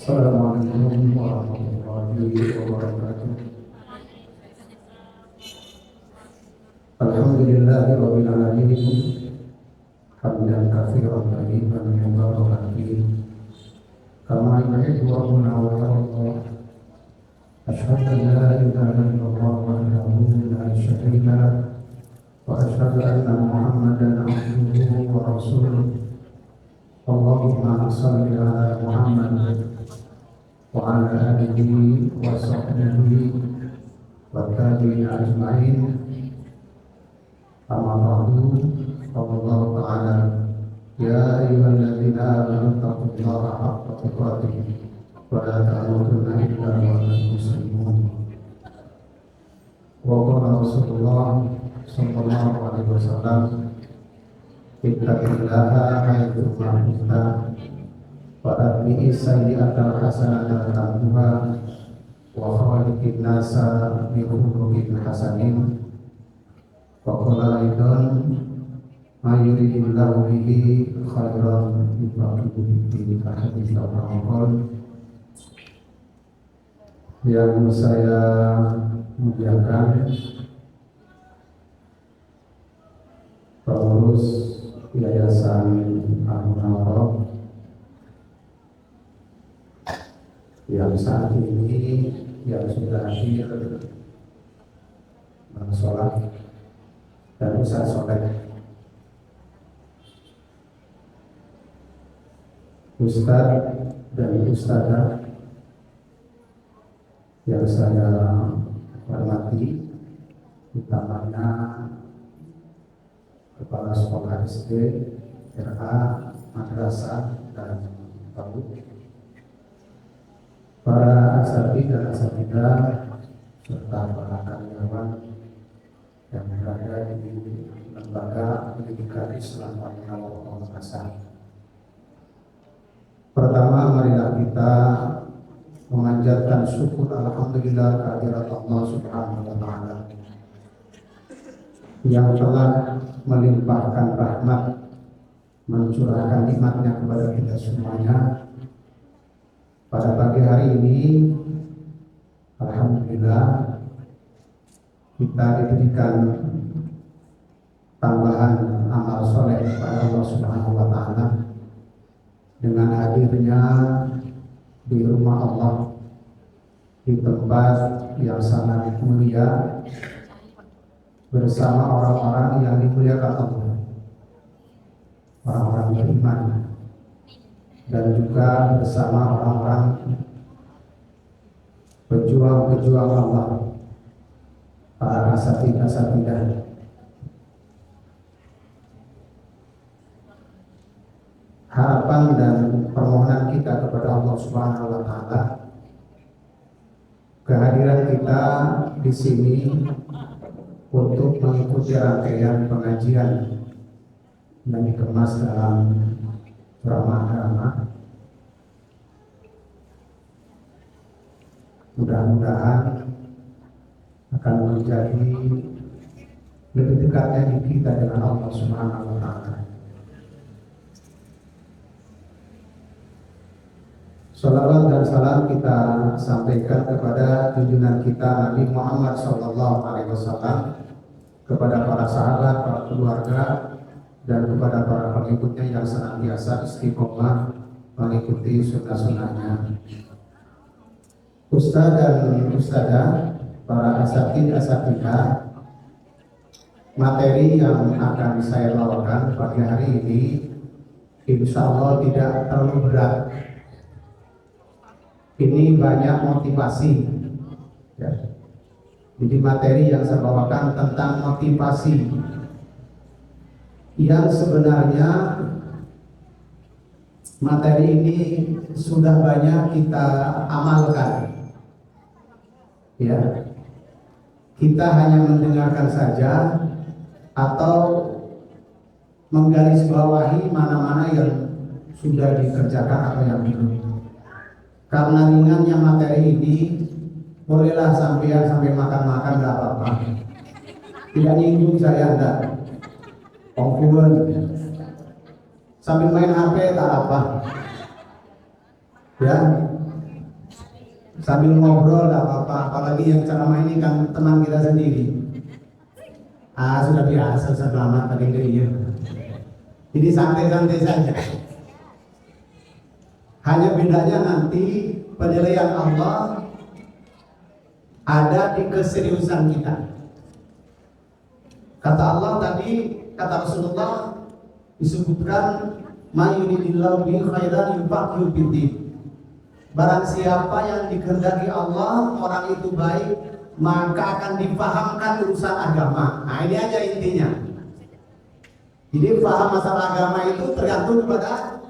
Assalamualaikum warahmatullahi wabarakatuh. Alhamdulillahirabbil alamin. Hamdan katsiran tayyiban mubarakan fihi. Kama yuhibbu rabbuna wa yarda. Asyhadu an la ilaha illallah wahdahu la syarika lah. Wa asyhadu anna Muhammadan abduhu wa rasuluh. Allahumma shalli ala Muhammad wa ala alihi wa sahbihi wa tabi'in ajma'in. Amma ba'du. Allah ta'ala ya ayyuhalladzina amanu taqullaha haqqa tuqatih wa la tamutunna illa wa antum muslimun. Wa qala Rasulullah sallallahu alaihi wasallam, ittaqillaha haitsu ma kunta wa atbi'i sayyi'atal hasanata tamhuha wa khaliqin nasa bi khuluqin hasanin. Wa qala aidan ma yuridillahu bihi khairan yufaqihu fid-din. Hadis Al-Qur'an yang saya muliakan pengurus Yayasan Al-Munawwarah yang saat ini yang sudah hadir sholat dan Ustaz Soleh, Ustaz dan Ustazah yang saya hormati, utamanya Kepala Sekolah SD, RA, Madrasah, dan PAUD, para asatidz dan asatidzah, serta para karyawan yang berada di lembaga pendidikan Islam Al-Munawwarah Makassar. Pertama, marilah kita memanjatkan syukur alhamdulillah kehadirat Allah Subhanahu wa taala yang telah melimpahkan rahmat, mencurahkan nikmatnya kepada kita semuanya. Pada pagi hari ini alhamdulillah kita diberikan tambahan amal soleh kepada Allah Subhanahu wa taala dengan hadirnya di rumah Allah, di tempat yang sangat mulia bersama orang-orang yang dimuliakan Allah, orang-orang beriman, dan juga bersama orang-orang pejuang-pejuang Allah, para asatidz-asatidzah. Harapan dan permohonan kita kepada Allah Subhanahu wa taala, kehadiran kita di sini untuk mengikuti rangkaian pengajian yang dikemas dalam ceramah-ceramah, mudah-mudahan akan menjadi lebih dekatnya kita dengan Allah Subhanahu wa taala. Salawat dan salam kita sampaikan kepada junjungan kita Nabi Muhammad sallallahu alaihi wasallam, kepada para sahabat, para keluarga, dan kepada para pengikutnya yang senantiasa istiqomah mengikuti sunnah-sunnahnya. Ustaz dan Ustazah, para asatidz-asatidzah, materi yang akan saya bawakan pagi hari ini insya Allah tidak terlalu berat. Ini banyak motivasi ya. Jadi materi yang saya bawakan tentang motivasi yang sebenarnya materi ini sudah banyak kita amalkan ya. Kita hanya mendengarkan saja atau menggarisbawahi mana-mana yang sudah dikerjakan atau yang belum. Karena ringannya materi ini, bolehlah sampai makan-makan gak apa-apa. Tidak nyinggung saya, enggak. Konfuen. Sambil main HP tak apa. Ya, sambil ngobrol gak apa-apa, apalagi yang ceramah ini kan teman kita sendiri. Sudah biasa selamat paling iya. Jadi santai-santai saja. Hanya bedanya nanti penilaian Allah ada di keseriusan kita. Kata Allah tadi, kata Rasulullah disebutkan mayuridillahu bi khairan yufaqihu fiddin. Barang siapa yang dikehendaki Allah orang itu baik, maka akan dipahamkan urusan agama. Nah ini aja intinya. Jadi paham masalah agama itu tergantung kepada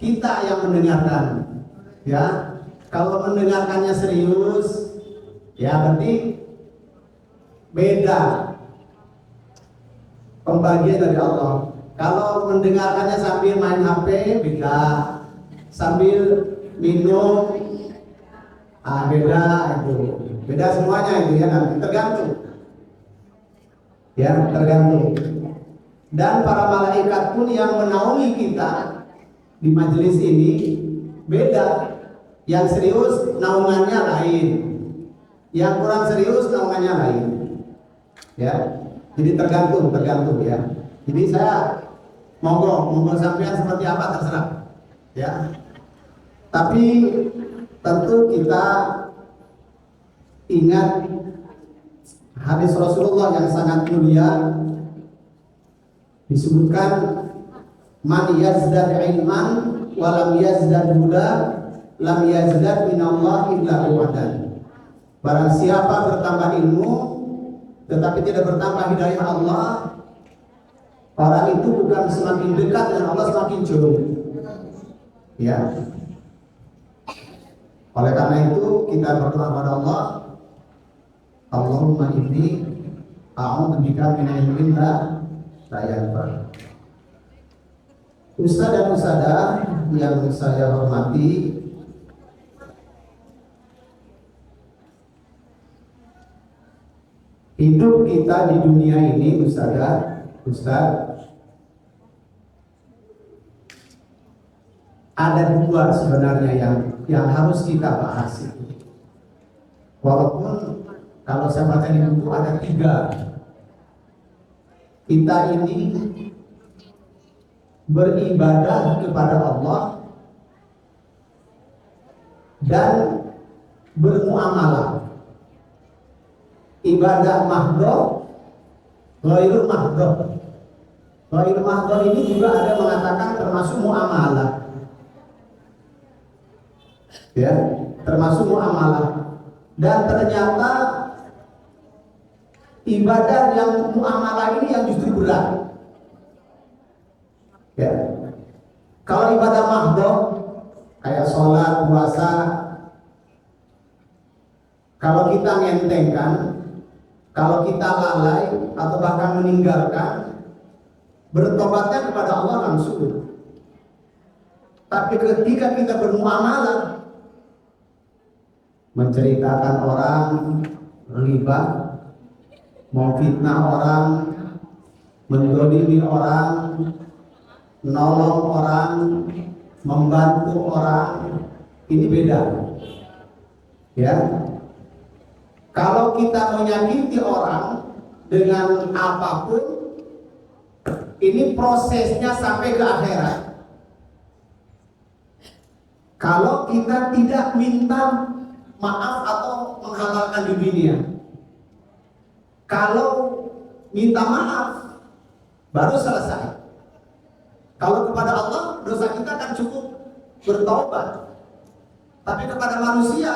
kita yang mendengarkan. Ya, kalau mendengarkannya serius, ya berarti beda pembagian dari Allah. Kalau mendengarkannya sambil main HP, beda. Sambil minum, beda itu. Beda semuanya itu ya, nanti tergantung. Ya, tergantung. Dan para malaikat pun yang menaungi kita di majelis ini beda. Yang serius naungannya lain, yang kurang serius naungannya lain. Ya, jadi tergantung ya. Jadi saya monggo sampean seperti apa terserah. Ya, tapi tentu kita ingat hadis Rasulullah yang sangat mulia, disebutkan man yazdad ilman wa lam yazdad huda lam yazdad minallah illa u'adan. Barang siapa bertambah ilmu tetapi tidak bertambah hidayah Allah, orang itu bukan semakin dekat dengan Allah, semakin jauh. Ya. Oleh karena itu kita berdoa kepada Allah, Allahumma inni a'udzubika min ilmin la yanfa'. Ustaz dan ustazah yang saya hormati, hidup kita di dunia ini ustaz, ada dua sebenarnya yang harus kita bahas. Walaupun kalau saya baca di buku ada tiga. Kita ini beribadah kepada Allah dan bermuamalah. Ibadah mahdoh, ghairul mahdoh. Ghairul mahdoh ini juga ada mengatakan termasuk muamalah. Ya, termasuk muamalah. Dan ternyata ibadah yang muamalah ini yang justru berat. Ya, kalau ibadah mahdoh kayak sholat, puasa, kalau kita ngentengkan, kalau kita lalai atau bahkan meninggalkan, bertobatnya kepada Allah langsung. Tapi ketika kita bermuamalah, menceritakan orang, riba, memfitnah orang, mendolimi orang, nolong orang, membantu orang, ini beda. Ya, kalau kita menyakiti orang dengan apapun, ini prosesnya sampai ke akhirat. Kalau kita tidak minta maaf atau menghalalkan di dunia, kalau minta maaf baru selesai. Kalau kepada Allah dosa kita kan cukup bertobat, tapi kepada manusia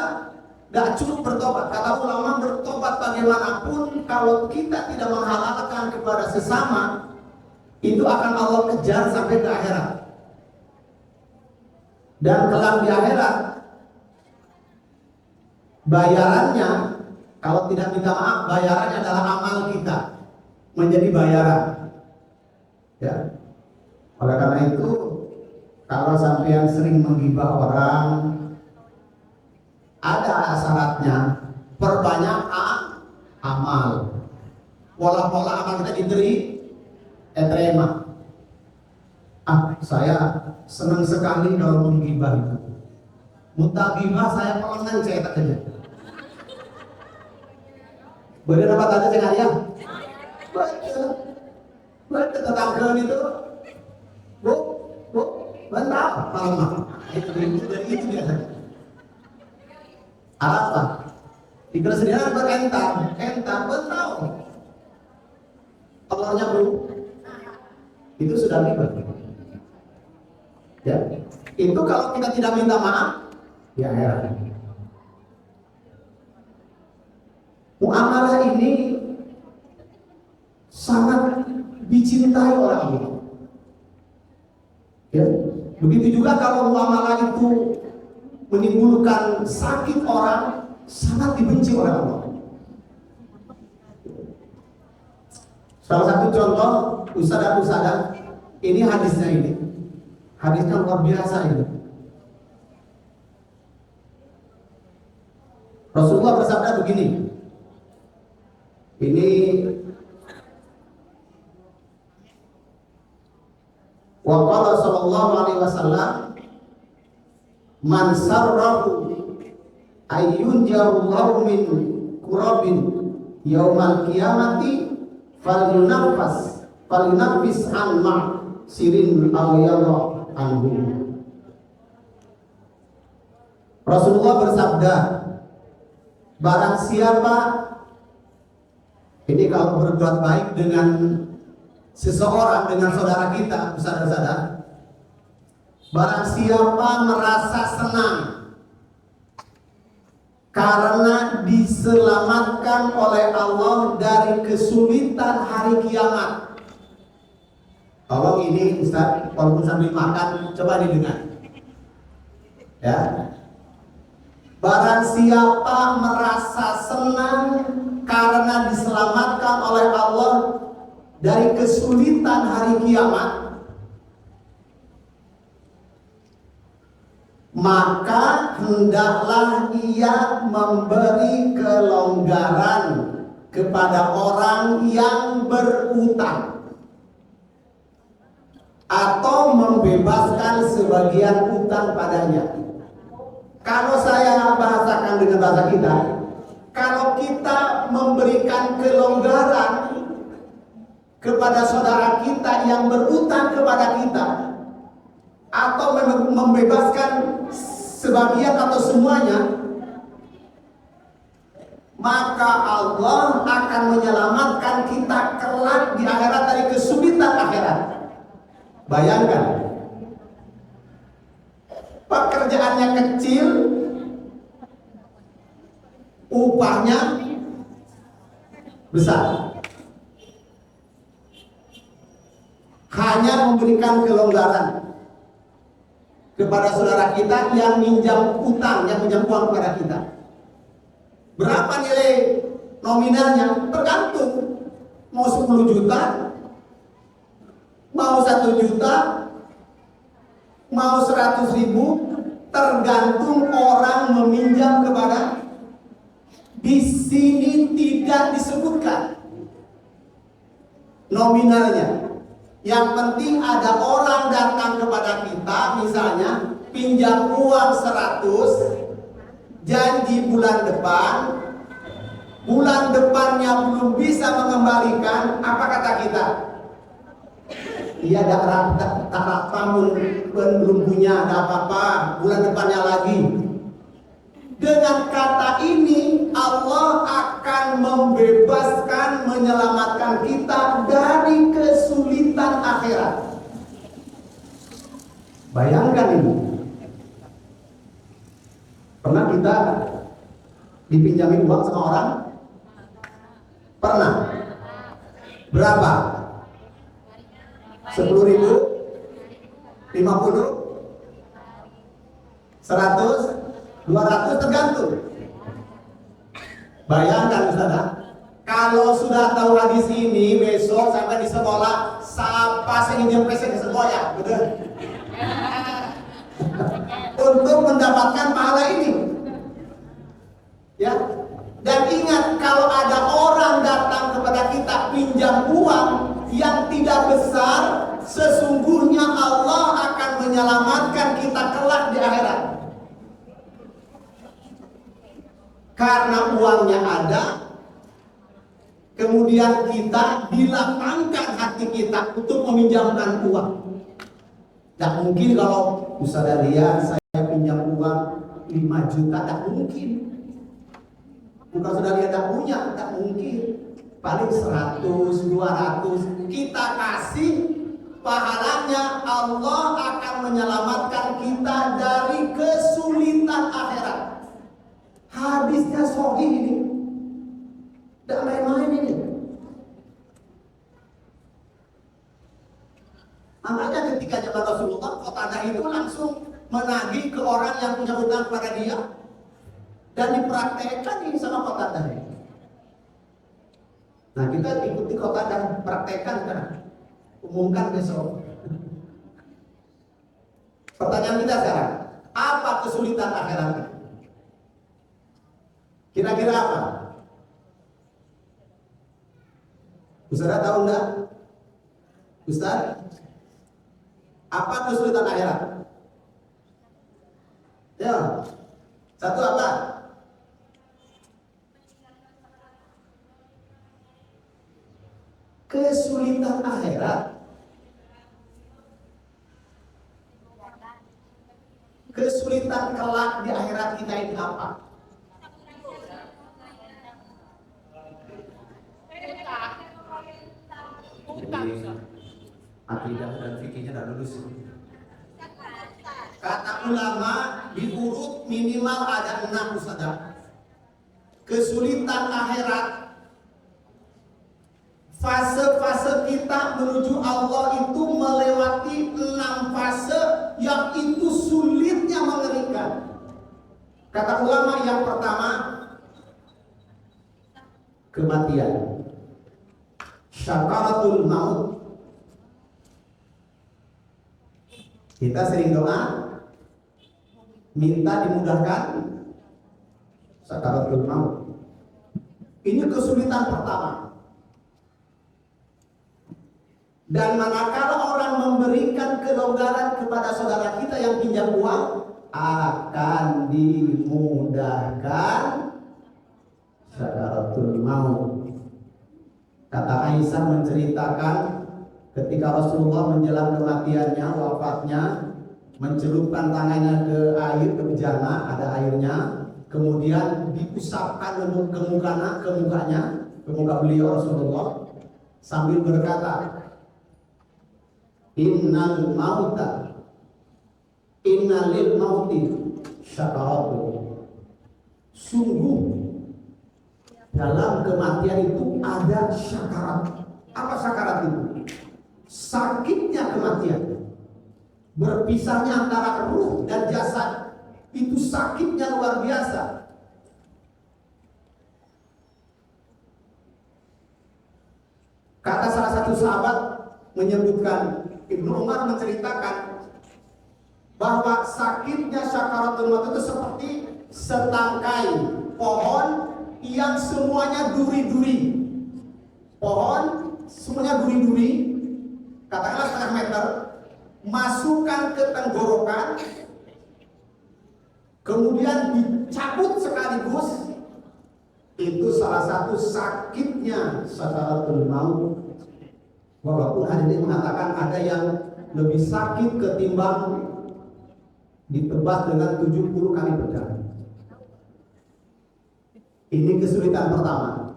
gak cukup bertobat. Kata ulama, bertobat bagaimanapun kalau kita tidak menghalalkan kepada sesama, itu akan Allah kejar sampai ke akhirat. Dan kelak di akhirat, bayarannya kalau tidak minta maaf, bayarannya adalah amal kita menjadi bayaran. Ya. Oleh karena itu, kalau sampean sering menggibah orang, ada syaratnya, perbanyak amal. Pola-pola amal kita diterima. Saya senang sekali kalau menggibah itu. Mutakibah saya pengen saya tak kerja. Bener apa tadi saya ya? Baca tetangga itu, bu, bentar, lama. Itu dari itu biasa. Apa? Di kesediaan berentang, bentar. Allahnya bro, itu sudah riba. Ya, itu kalau kita tidak minta maaf, ya heran. Muamalah ini sangat dicintai oleh Allah. Ya, begitu juga kalau muamalah itu menimbulkan sakit orang, sangat dibenci oleh Allah. Salah satu contoh usaha, ini hadisnya ini. Hadisnya luar biasa ini. Rasulullah bersabda begini. Ini wa qala sallallahu alaihi wasallam man sarrahu ayyunjahullahu min kurabin yaumal qiyamati falyunaffis an ma sirin aw yalla anhu. Rasulullah bersabda, barang siapa ini kalau berbuat baik dengan seseorang, dengan saudara kita, saudara-saudara, barang siapa merasa senang karena diselamatkan oleh Allah dari kesulitan hari kiamat. Tolong ini Ustaz, walaupun sambil makan, coba didengar. Ya. Barang siapa merasa senang karena diselamatkan oleh Allah dari kesulitan hari kiamat, maka hendaklah ia memberi kelonggaran kepada orang yang berutang atau membebaskan sebagian utang padanya. Kalau saya bahasakan dengan bahasa kita, kalau kita memberikan kelonggaran kepada saudara kita yang berutang kepada kita, atau membebaskan sebagian atau semuanya, maka Allah akan menyelamatkan kita kelak di akhirat dari kesulitan akhirat. Bayangkan, pekerjaannya kecil, upahnya besar. Hanya memberikan kelonggaran kepada saudara kita yang minjam utang, yang minjam uang kepada kita. Berapa nilai nominalnya? Tergantung. Mau 10 juta, mau 1 juta, mau 100.000, tergantung orang meminjam kepada. Di sini tidak disebutkan nominalnya. Yang penting ada orang datang kepada kita, misalnya pinjam uang 100, janji bulan depannya belum bisa mengembalikan, apa kata kita? Iya, tak bangun, belum punya, ada apa-apa, bulan depannya lagi. Dengan kata ini Allah akan membebaskan, menyelamatkan kita dari kesulitan akhirat. Bayangkan ini. Pernah kita dipinjami uang sama orang? Pernah. Berapa? 10.000? 50? 100? 200, tergantung. Bayangkan saudara, kalau sudah tahu hadis ini, besok sampai di sekolah, siapa sehingga presiden di sekolah ya, betul? Untuk mendapatkan pahala ini, ya. Dan ingat, kalau ada orang datang kepada kita pinjam uang yang tidak besar, sesungguhnya Allah akan menyelamatkan kita kelak di akhirat. karena uangnya ada, kemudian kita dilapangkan hati kita untuk meminjamkan uang. Tidak mungkin kalau Ustaz lihat saya pinjam uang 5 juta, tidak mungkin. Bukan sudah lihat tidak punya, tidak mungkin. Paling 100, 200 kita kasih, pahalanya Allah akan menyelamatkan kita dari kesulitan akhirat. Hadisnya sahih ini, tidak main-main ini. Makanya ketika zaman Rasulullah, Qatadah itu langsung menagih ke orang yang punya hutang kepada dia dan dipraktekkan ini sama Qatadah. Nah, kita ikuti Qatadah, praktekkan sekarang, umumkan besok. Pertanyaan kita sekarang, apa kesulitan akhirat? Kira-kira apa? Ustaz tahu enggak? Ustaz, apa kesulitan akhirat? Ya, satu apa? Kesulitan akhirat. Kesulitan kelak di akhirat kita ini apa? Akidah dan fikihnya tidak lulus. Kata ulama diurut minimal ada 6 Ustaz. Kesulitan akhirat, fase-fase kita menuju Allah itu melewati 6 fase yang itu sulitnya mengerikan. Kata ulama yang pertama, kematian, syakaratul maut. Kita sering doa minta dimudahkan sakaratul maut. Ini kesulitan pertama. Dan manakala orang memberikan kelonggaran kepada saudara kita yang pinjam uang, akan dimudahkan sakaratul maut. Kata Aisyah menceritakan ketika Rasulullah menjelang kematiannya, wafatnya, mencelupkan tangannya ke air, ke bejana, ada airnya, kemudian diusapkan ke mukanya, ke muka beliau Rasulullah, sambil berkata, innal mauta, innalil mauti syakaratu. Sungguh dalam kematian itu ada syakarat. Apa syakarat itu? Sakitnya kematian, berpisahnya antara ruh dan jasad, itu sakitnya luar biasa. Kata salah satu sahabat menyebutkan, Ibnu Umar menceritakan bahwa sakitnya syakaratul maut itu seperti setangkai pohon yang semuanya duri-duri. Pohon semuanya duri-duri, katakanlah setengah meter, masukkan ke tenggorokan, kemudian dicabut sekaligus. Itu salah satu sakitnya sakaratul maut. Walaupun hari ini mengatakan ada yang lebih sakit ketimbang ditebas dengan 70 kali pedang. Ini kesulitan pertama.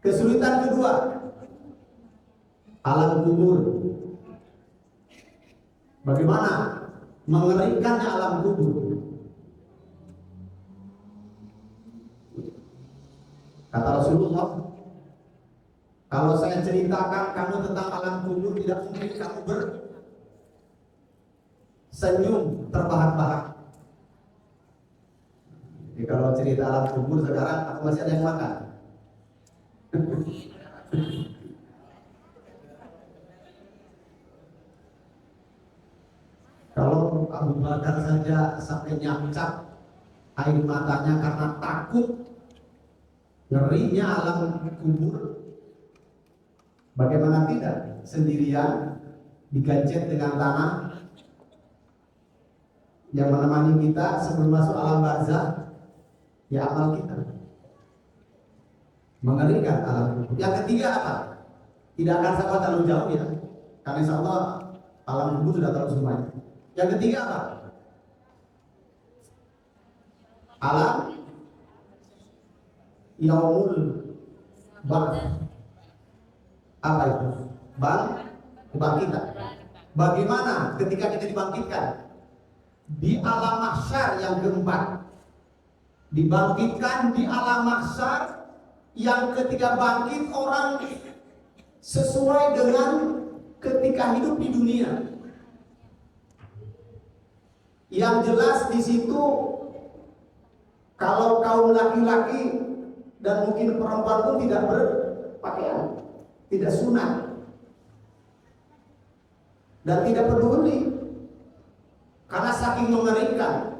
Kesulitan kedua, alam kubur. Bagaimana mengerikannya alam kubur? Kata Rasulullah, kalau saya ceritakan kamu tentang alam kubur, tidak mungkin kamu bersenyum terbahak-bahak. Jadi kalau cerita alam kubur sekarang, aku masih ada yang makan. Kalau Abu Bakar saja sampai nyamcap air matanya karena takut ngerinya alam kubur, bagaimana tidak sendirian digancet dengan tanah yang menemani kita sebelum masuk alam barzakh, Ya amal kita. Mengerikan alam kubur. Yang ketiga apa? Tidak akan saya terlalu jauh ya, karena insya Allah alam kubur sudah tahu semuanya. Yang ketiga apa? Alam yaumul ba'ts. Apa itu? Kebangkitan. Bagaimana ketika kita dibangkitkan? Di alam mahsyar yang keempat. Dibangkitkan di alam mahsyar yang ketika bangkit orang sesuai dengan ketika hidup di dunia. Yang jelas di situ kalau kaum laki-laki dan mungkin perempuan pun tidak berpakaian, tidak sunat, dan tidak peduli karena saking mengerikan.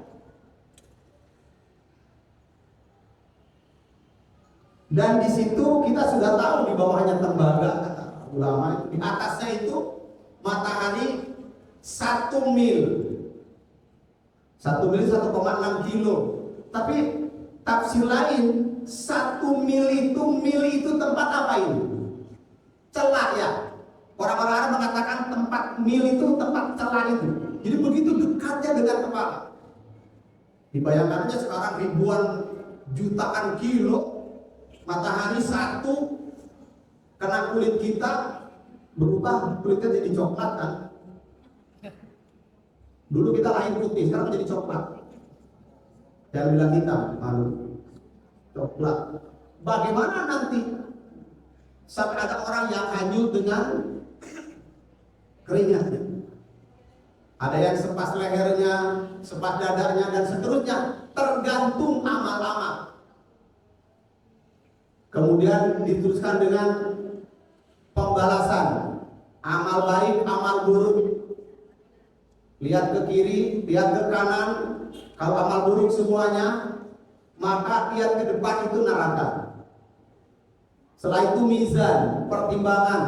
Dan di situ kita sudah tahu di bawahnya tembaga, kata ulama, di atasnya itu matahari 1 mil. 1 mil 1,6 kilo. Tapi tafsir lain, 1 mil itu tempat apa ini? Celah ya. Orang-orang Arab mengatakan tempat mil itu tempat celah itu. Jadi begitu dekatnya dengan kepala. Dibayangkannya sekarang ribuan jutaan kilo, matahari satu kena kulit kita, berubah kulitnya jadi coklat kan. Dulu kita lahir putih, sekarang menjadi coklat. Jangan bilang hitam, malu. Coklat. Bagaimana nanti sampai ada orang yang hanyut dengan keringatnya? Ada yang sepas lehernya, sepas dadanya, dan seterusnya. Tergantung amal-amal. Kemudian diteruskan dengan pembalasan. Amal baik, amal buruk. Lihat ke kiri, lihat ke kanan. Kalau amal buruk semuanya, maka lihat ke depan itu neraka. Setelah itu mizan, pertimbangan.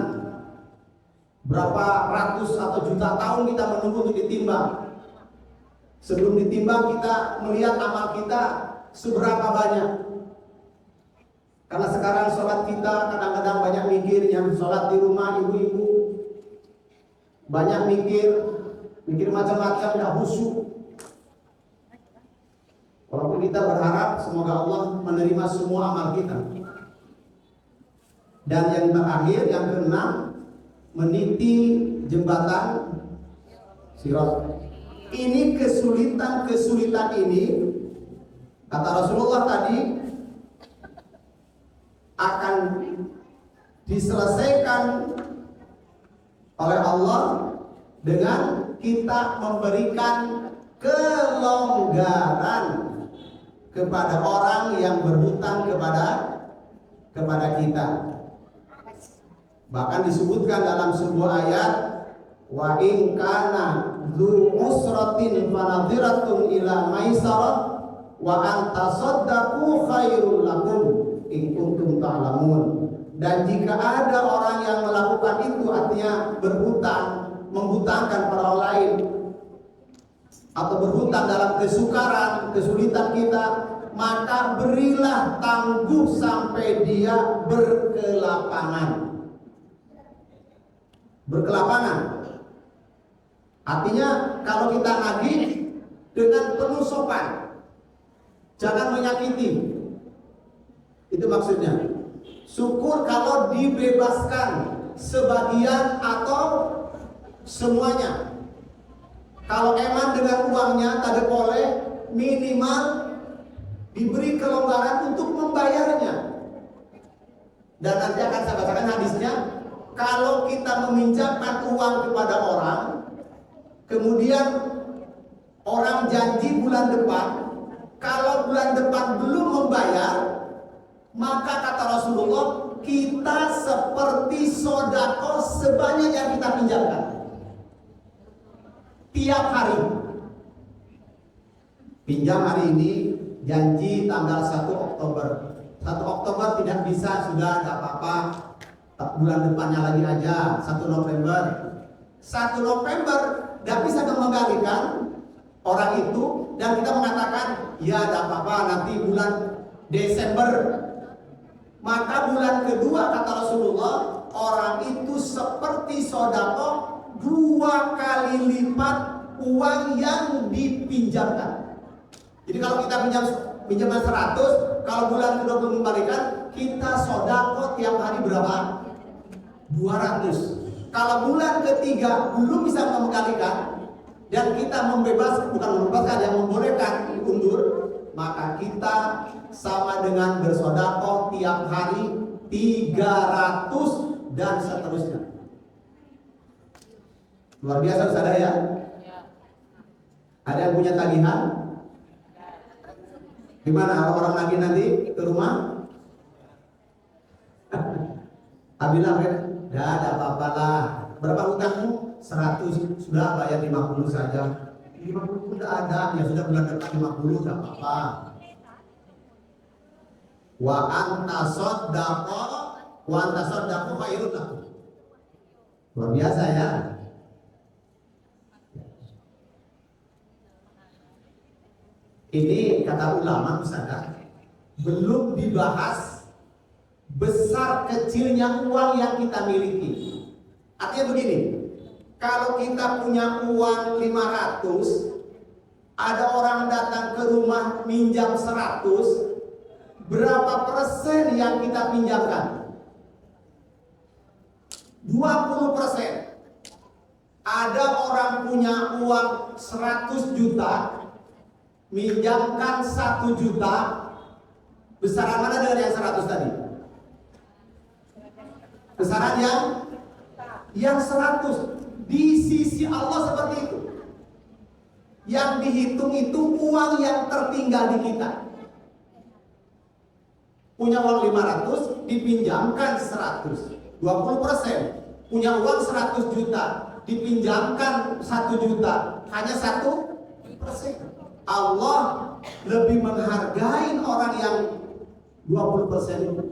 Berapa ratus atau juta tahun kita menunggu untuk ditimbang. Sebelum ditimbang kita melihat amal kita seberapa banyak. Karena sekarang sholat kita kadang-kadang banyak mikir, yang sholat di rumah ibu-ibu banyak mikir macam-macam, tidak khusyuk. Walaupun kita berharap semoga Allah menerima semua amal kita. Dan yang terakhir, yang keenam, meniti jembatan Sirat. Ini kesulitan ini, kata Rasulullah tadi, akan diselesaikan oleh Allah dengan kita memberikan kelonggaran kepada orang yang berhutang kepada kita. Bahkan disebutkan dalam sebuah ayat, wa in kana dzu usratin fanadhiratun ila maisarah wa an tasaddaqu khairul lakum in kuntum ta'lamun. Dan jika ada orang yang melakukan itu, artinya berhutang, menghutangkan pada orang lain, atau berhutang dalam kesukaran, kesulitan kita, maka berilah tangguh sampai dia berkelapangan. Artinya kalau kita nagih dengan penuh sopan, jangan menyakiti. Itu maksudnya. Syukur kalau dibebaskan sebagian atau semuanya. Kalau emang dengan uangnya tak boleh, minimal diberi kelonggaran untuk membayarnya. Dan nanti akan saya bacakan hadisnya. Kalau kita meminjamkan uang kepada orang, kemudian orang janji bulan depan, kalau bulan depan belum membayar, maka kata Rasulullah, kita seperti sodako sebanyak yang kita pinjamkan tiap hari. Pinjam hari ini, janji tanggal 1 Oktober. 1 Oktober tidak bisa, sudah tidak apa-apa, bulan depannya lagi aja, 1 November. 1 November tidak bisa mengembalikan orang itu, dan kita mengatakan ya tidak apa-apa, nanti bulan Desember. Maka bulan kedua kata Rasulullah, orang itu seperti sodako 2 kali lipat uang yang dipinjamkan. Jadi kalau kita pinjaman 100, kalau bulan kedua belum mengembalikan, kita sodako tiap hari berapa? 200. Kalau bulan ketiga belum bisa mengembalikan dan kita bukan membebaskan, yang membolehkan undur, maka kita sama dengan bersodako tiap hari 300 dan seterusnya. Luar biasa saudara ya. Ada yang punya tagihan? Gimana orang lagi nanti ke rumah? Bilang kan, ya ada apa-apa lah. Berapa utangmu? 100. Sudah bayar 50 saja. 50 pun tidak ada, ya sudah bulan depan 50, tidak apa-apa. Wa anta saddaqo khairun lakum. Luar biasa ya. Ini kata ulama misalnya, belum dibahas besar kecilnya uang yang kita miliki. Artinya begini, kalau kita punya uang 500, ada orang datang ke rumah minjam 100, berapa persen yang kita pinjamkan? 20%. Ada orang punya uang 100 juta, minjamkan 1 juta, besaran mana dengan yang 100 tadi? Besaran yang 100. Di sisi Allah seperti itu. Yang dihitung itu uang yang tertinggal di kita. Punya uang 500, dipinjamkan 100, 20%. Punya uang 100 juta, dipinjamkan 1 juta, hanya 1%. Allah lebih menghargai orang yang 20% itu.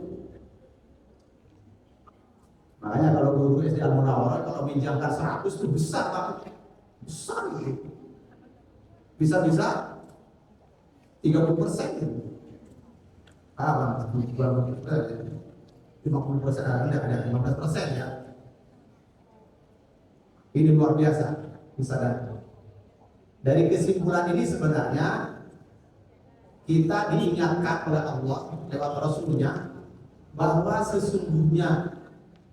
Makanya kalau guru SD Al-Munawwarah kalau minjamkan 100 itu besar banget. Besar gitu. Bisa-bisa 30% gitu. 50%, ada 15% ya. Ini luar biasa. Bisa dari kesimpulan ini sebenarnya kita diingatkan oleh Allah lewat Rasulnya bahwa sesungguhnya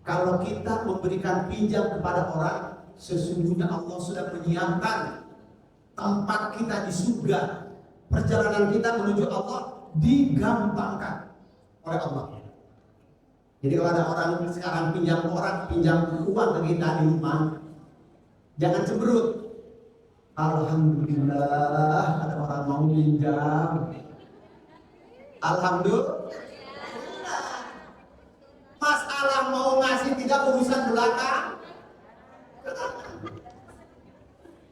kalau kita memberikan pinjam kepada orang, sesungguhnya Allah sudah menyiapkan tempat kita di surga. Perjalanan kita menuju Allah digampangkan oleh Allah. Jadi kalau ada orang sekarang pinjam uang ke kita di rumah, jangan cemberut. Alhamdulillah ada orang mau pinjam. Alhamdulillah. Masalah mau ngasih tidak urusan belakang.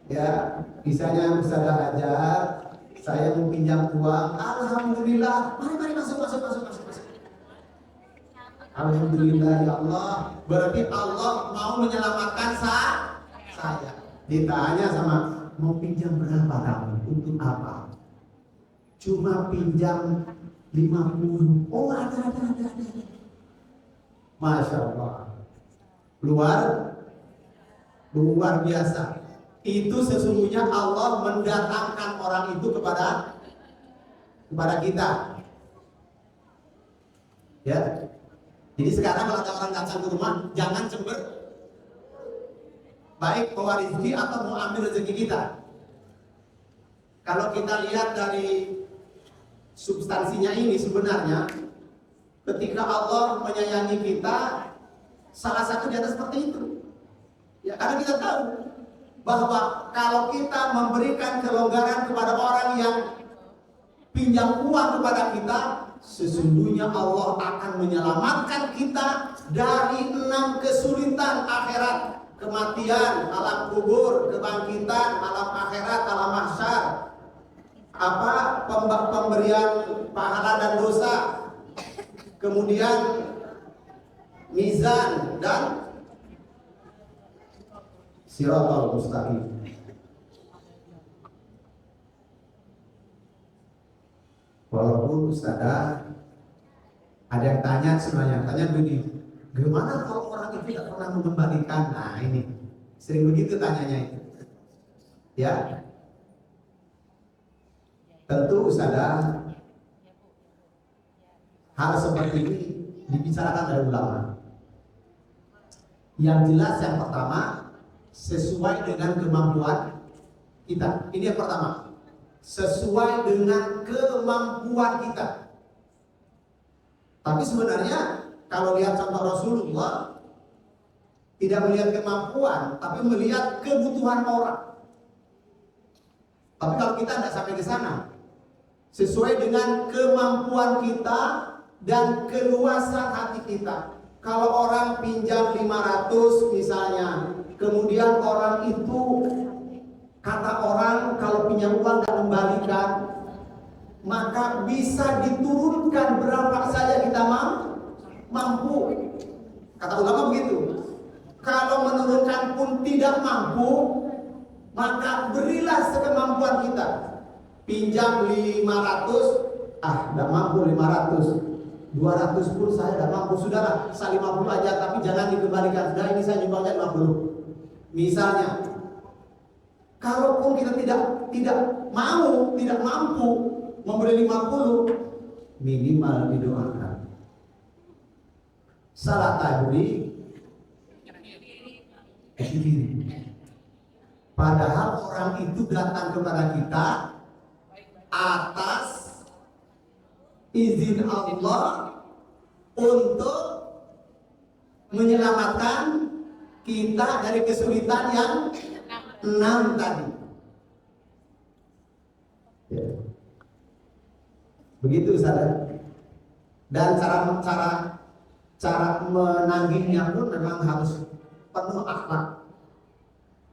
Ya, misalnya Ustazah Hajar, saya mau pinjam uang. Alhamdulillah. Mari masuk. Alhamdulillah ya Allah. Berarti Allah mau menyelamatkan saya. Ditanya sama, mau pinjam berapa kamu? Untuk apa? Cuma pinjam 50. Oh ada. Masya Allah. Luar biasa. Itu sesungguhnya Allah mendatangkan orang itu kepada kita. Ya. Jadi sekarang kalau ada orang datang ke rumah, jangan cember. Baik bawa rezeki atau mau ambil rezeki kita. Kalau kita lihat dari substansinya ini sebenarnya, ketika Allah menyayangi kita, salah satu di atas seperti itu. Ya, karena kita tahu bahwa kalau kita memberikan kelonggaran kepada orang yang pinjam uang kepada kita, sesungguhnya Allah akan menyelamatkan kita dari 6 kesulitan akhirat: kematian, alam kubur, kebangkitan, alam akhirat, alam mahsyar, pemberian pahala dan dosa, kemudian mizan dan siratal mustaqim. Walaupun Ustazah ada yang tanya sebenarnya, tanya begini, gimana kalau orang itu tidak pernah mengembalikan? Nah ini sering begitu tanyanya itu. Ya, tentu Ustazah hal seperti ini dibicarakan oleh ulama. Yang jelas yang pertama sesuai dengan kemampuan kita. Ini yang pertama, sesuai dengan kemampuan kita. Tapi sebenarnya kalau lihat contoh Rasulullah tidak melihat kemampuan, tapi melihat kebutuhan orang. Tapi kalau kita tidak sampai ke sana, sesuai dengan kemampuan kita dan keluasan hati kita. Kalau orang pinjam 500 misalnya, kemudian orang itu kata orang kalau pinjam uang tidak kembalikan, maka bisa diturunkan berapa saja kita mampu. Kata ulama begitu. Kalau menurunkan pun tidak mampu, maka berilah sekemampuan kita. Pinjam 500, tidak mampu 500, 200 pun saya tidak mampu. Sudahlah, saya 50 aja, tapi jangan dikembalikan. Sudah, ini saya nyumbangnya 50. Misalnya, kalaupun kita tidak mampu memberi 50, minimal didoakan. Salah tadi, padahal orang itu datang kepada kita atas izin Allah untuk menyelamatkan kita dari kesulitan yang 6 tadi. Ya. Begitu saudara. Dan cara menagihnya pun memang harus penuh akhlak.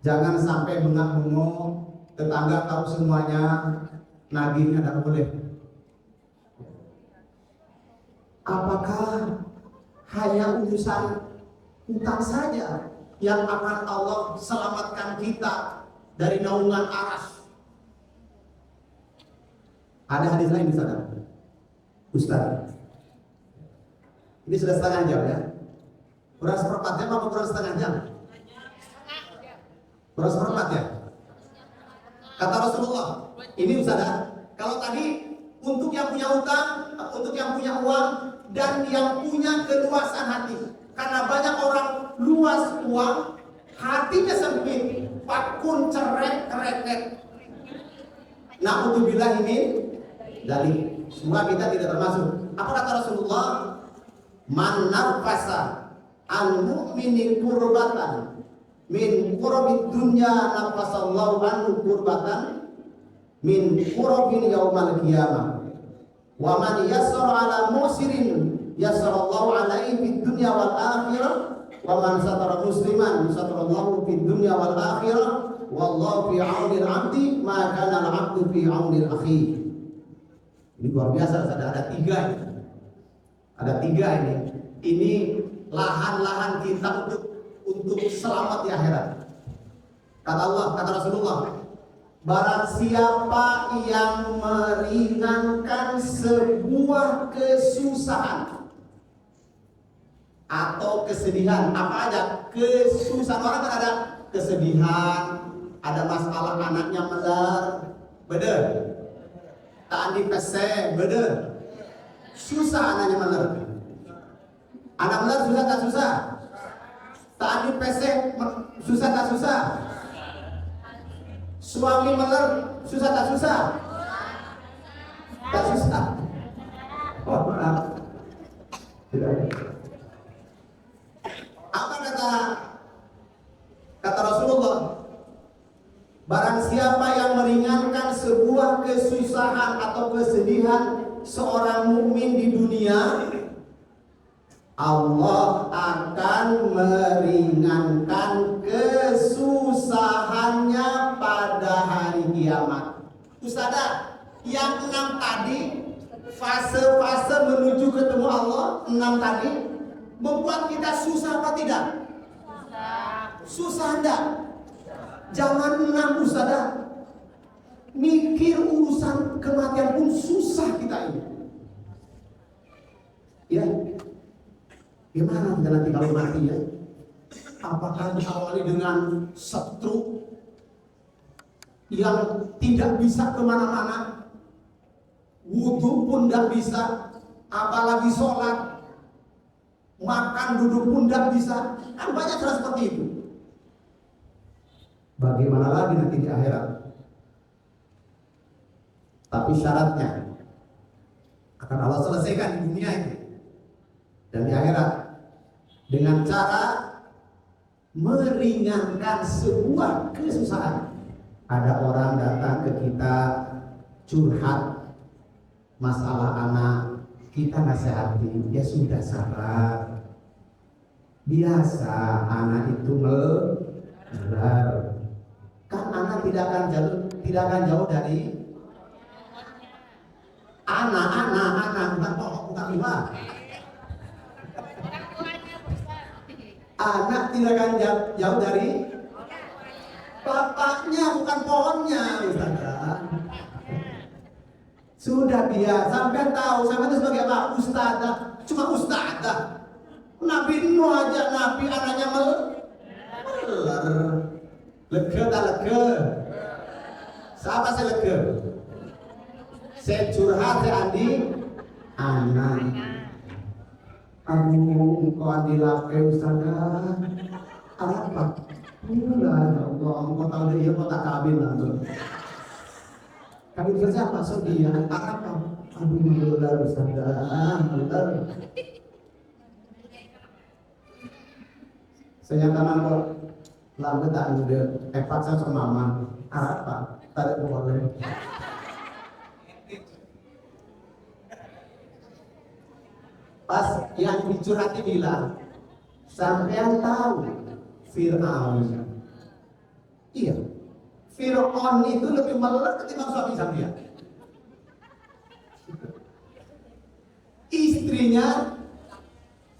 Jangan sampai bengak-bengok, tetangga tahu semuanya, nagihnya tidak boleh. Apakah hanya urusan utang saja yang akan Allah selamatkan kita dari naungan aras? Ada hadis lain di sana, Ustaz. Ini sudah setengah jam ya. Kurang seperempat jam apa kurang setengah jam? Kurang seperempat ya. Kata Rasulullah, ini Ustaz, kalau tadi untuk yang punya utang, untuk yang punya uang, dan yang punya keluasan hati. Karena banyak orang luas uang, hatinya sempit, pakun cerek kereket. Na'udzubillah ini dari semua kita tidak termasuk. Apa kata Rasulullah? Man nafasa al mu'mini kurbatan min kurabid dunya nafasallahu anhu kurbatan min kurabin yaumal qiyamah wa man yassara ala musirin yassarallahu alaihi fid dunya wal akhirah wa man satara musliman satarallahu fid dunya wal akhirah wallahu fi aunil abdi ma kana al abdu fi aunil akhi. Ini luar biasa, ada tiga ini. Ada tiga ini. Ini lahan-lahan kita untuk selamat di akhirat. Kata Allah, kata Rasulullah, barang siapa yang meringankan sebuah kesusahan atau kesedihan, apa aja kesusahan, orang kan ada kesedihan, ada masalah anaknya melar, bener, tak dipesek, bener, susah anaknya melar, anak melar susah tak susah, tak dipesek susah tak susah, suami melar susah tak susah, tak susah. Oh maaf, tidak. Apa kata Rasulullah? Barang siapa yang meringankan sebuah kesusahan atau kesedihan seorang mukmin di dunia, Allah akan meringankan kesusahannya pada hari kiamat. Ustazah, yang 6 tadi, fase-fase menuju ketemu Allah, 6 tadi membuat kita susah apa tidak? Susah enggak? Jangan 6 Ustazah, mikir urusan kematian pun susah kita ini. Ya, gimana kita nanti kalau mati ya? Apakah diawali dengan stroke yang tidak bisa kemana-mana, wudhu pun tidak bisa, apalagi sholat, makan duduk pun tidak bisa, kan banyak cara seperti itu. Bagaimana lagi nanti di akhirat? Tapi syaratnya akan Allah selesaikan di dunia ini dan di akhirat dengan cara meringankan sebuah kesusahan. Ada orang datang ke kita curhat masalah anak, kita nasihati, ya sudah sabar. Biasa anak itu melar. Kan anak tidak akan jauh dari anak bukan lima. Anak tidak akan jauh dari bapaknya, bukan pohonnya, Ustazah. Sudah biasa, sampai tahu, sampai itu sebagai apa? Ustazah, cuma ustazah. Nabi Nuh aja, Nabi anaknya meler. Lega tak lega? Siapa saya lega? Saya curhat, saya Andi anak. Aduh, engkau Andi laki Ustazah. Apa? Enggak, ya Allah, engkau tahu dia, kau tak kabin langsung. Kami kerja apa? Dia apa? Aduh, benar Ustazah, benar. Saya nyatakan kok lambat tak ada saya sama mama. Apa? Tarik boleh. Pas yang dicurhati bilang, sampean tahu Fir'aun. Iya, Fir'aun itu lebih melek ketimbang suami sampean. Istrinya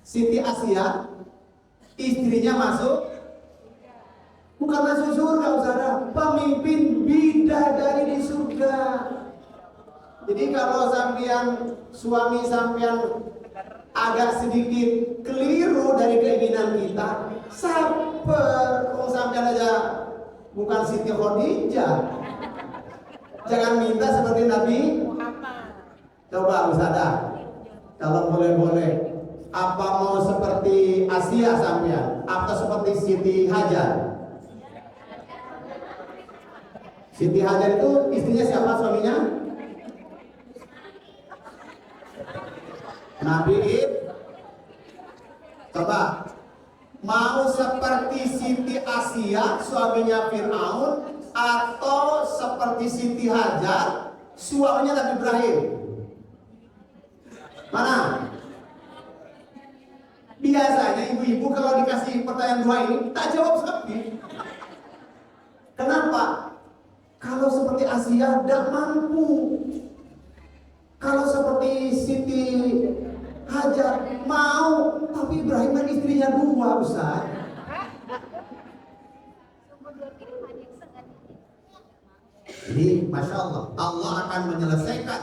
Siti Asia, istrinya masuk, bukan masuk surga, saudara, pemimpin bidadari di surga. Jadi kalau sampean suami sampean agak sedikit keliru dari keinginan kita, sabar, kalau sampean aja bukan Siti Khadijah, jangan minta seperti Nabi Muhammad. Coba Ustazah, kalau boleh-boleh, apa mau seperti Asia sampean atau seperti Siti Hajar? Siti Hajar itu istrinya siapa, suaminya? Nabi. Coba mau seperti Siti Asia, suaminya Fir'aun, atau seperti Siti Hajar, suaminya Nabi Ibrahim? Mana? Biasanya ibu-ibu kalau dikasih pertanyaan dua ini tak jawab sekali. Kenapa? Kalau seperti Asia tidak mampu. Kalau seperti Siti Hajar mau, tapi Ibrahim kan istrinya dua, Ustaz. Jadi Masya Allah, Allah akan menyelesaikan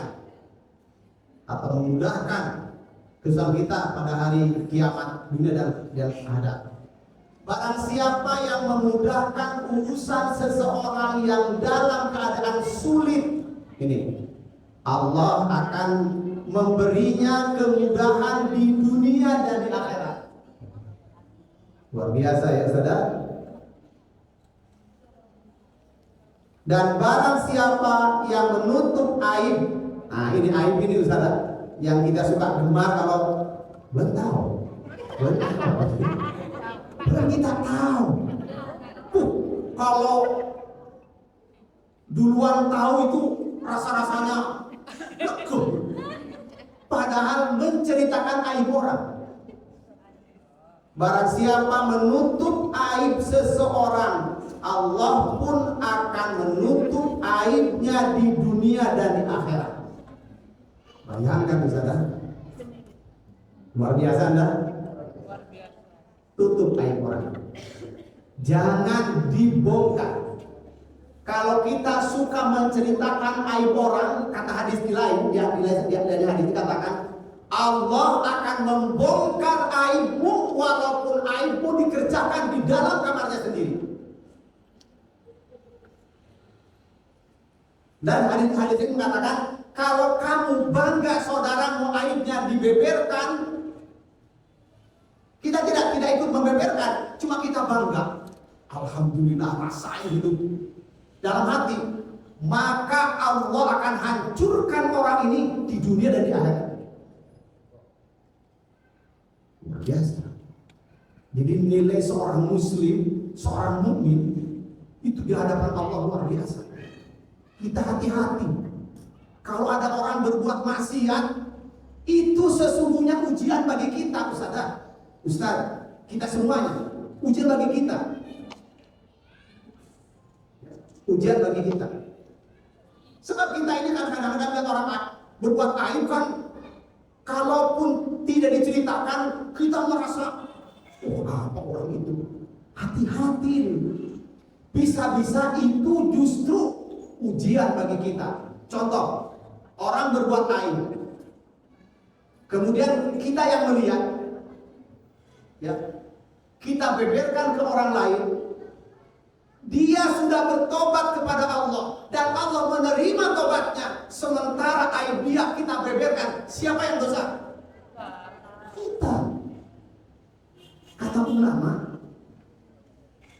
atau memudahkan kesusahan kita pada hari kiamat dunia dan akhirat. Barang siapa yang memudahkan urusan seseorang yang dalam keadaan sulit, ini Allah akan memberinya kemudahan di dunia dan di akhirat. Luar biasa ya saudara. Dan barang siapa yang menutup aib, nah ini aib ini saudara, yang kita suka gemar kalau belum tahu. Belum kita tahu. Kalau duluan tahu itu rasa-rasanya lega. Padahal menceritakan aib orang. Barang siapa menutup aib seseorang, Allah pun akan menutup aibnya di dunia dan di akhirat. Bayangkan saudara. Luar biasa Anda. Tutup aib orang. Jangan dibongkar. Kalau kita suka menceritakan aib orang, kata hadis lain, dari hadis dikatakan Allah akan membongkar aibmu walaupun aibmu dikerjakan di dalam kamarnya sendiri. Dan hadis ini mengatakan kalau kamu bangga saudaramu aibnya dibeberkan, kita tidak ikut membeberkan, cuma kita bangga. Alhamdulillah rasain itu dalam hati, maka Allah akan hancurkan orang ini di dunia dan di akhirat. Luar biasa. Jadi nilai seorang muslim, seorang mukmin itu di hadapan Allah luar biasa. Kita hati-hati. Kalau ada orang berbuat maksiat, itu sesungguhnya ujian bagi kita, Ustaz, kita semuanya ujian bagi kita. Ujian bagi kita. Sebab kita ini kan kadang-kadang lihat orang berbuat aib kan, kalaupun tidak diceritakan, kita merasa, oh apa orang itu? Hati-hati. Bisa-bisa itu justru ujian bagi kita. Contoh, orang berbuat aib, kemudian kita yang melihat, ya, kita beberkan ke orang lain. Dia sudah bertobat kepada Allah dan Allah menerima tobatnya, sementara aib dia kita beberkan. Siapa yang dosa? Kita. Kata ulama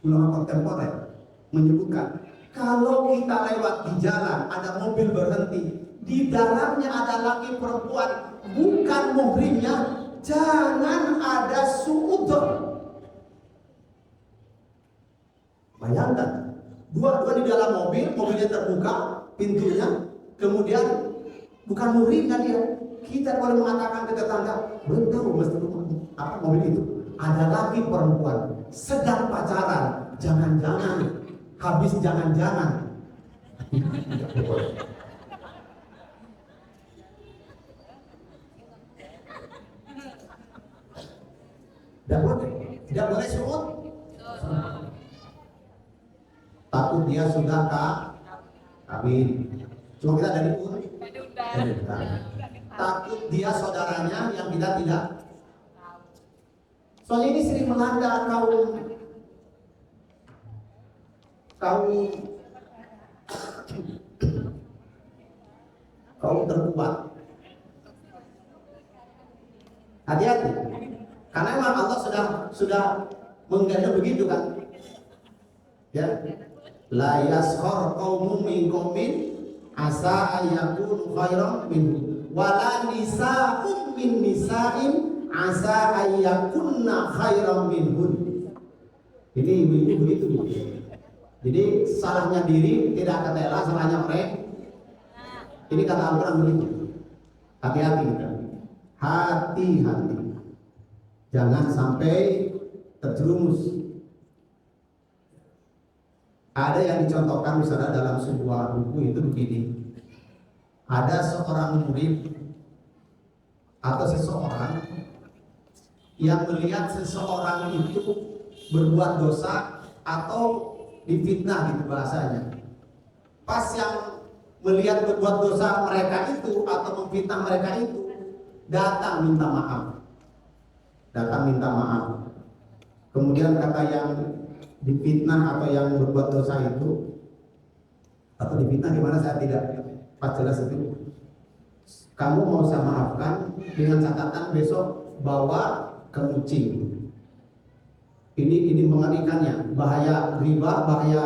kontemporer menyebutkan, kalau kita lewat di jalan, ada mobil berhenti, di dalamnya ada laki perempuan, bukan muhrimnya, jangan ada suudzon. Bayangkan, dua-dua di dalam mobil, mobilnya terbuka pintunya, kemudian bukan muhrimnya dia. Kita boleh mengatakan ke tetangga, betul mesti apa mobil itu ada laki perempuan sedang pacaran, jangan-jangan habis jangan-jangan. Tidak boleh suud. Takut dia sudah kawin. Cuma kita dari takut dia saudaranya yang kita tidak. Soalnya ini sering melanda kaum terkuat. Hati-hati, karena memang Allah sudah menggariskan begitu kan, ya. La yaskhar qaumun min qaumin asa ayyakunu khairan minhum wala nisa'un min nisa'in asa ayyakunna khairan minhun. Ini begitu. Jadi salahnya diri tidak ketela, salahnya orang. Ini kata Al-Quran begitu. Hati-hati kita. Hati-hati. Jangan sampai terjerumus. Ada yang dicontohkan misalnya dalam sebuah buku itu begini. Ada seorang murid atau seseorang yang melihat seseorang itu berbuat dosa atau difitnah gitu bahasanya. Pas yang melihat berbuat dosa mereka itu atau memfitnah mereka itu, datang minta maaf. Kemudian kata yang difitnah atau yang berbuat dosa itu, atau difitnah gimana saya tidak pas jelas itu. Kamu mau saya maafkan dengan catatan besok bawa ke kucing. Ini mengerikannya, bahaya riba, bahaya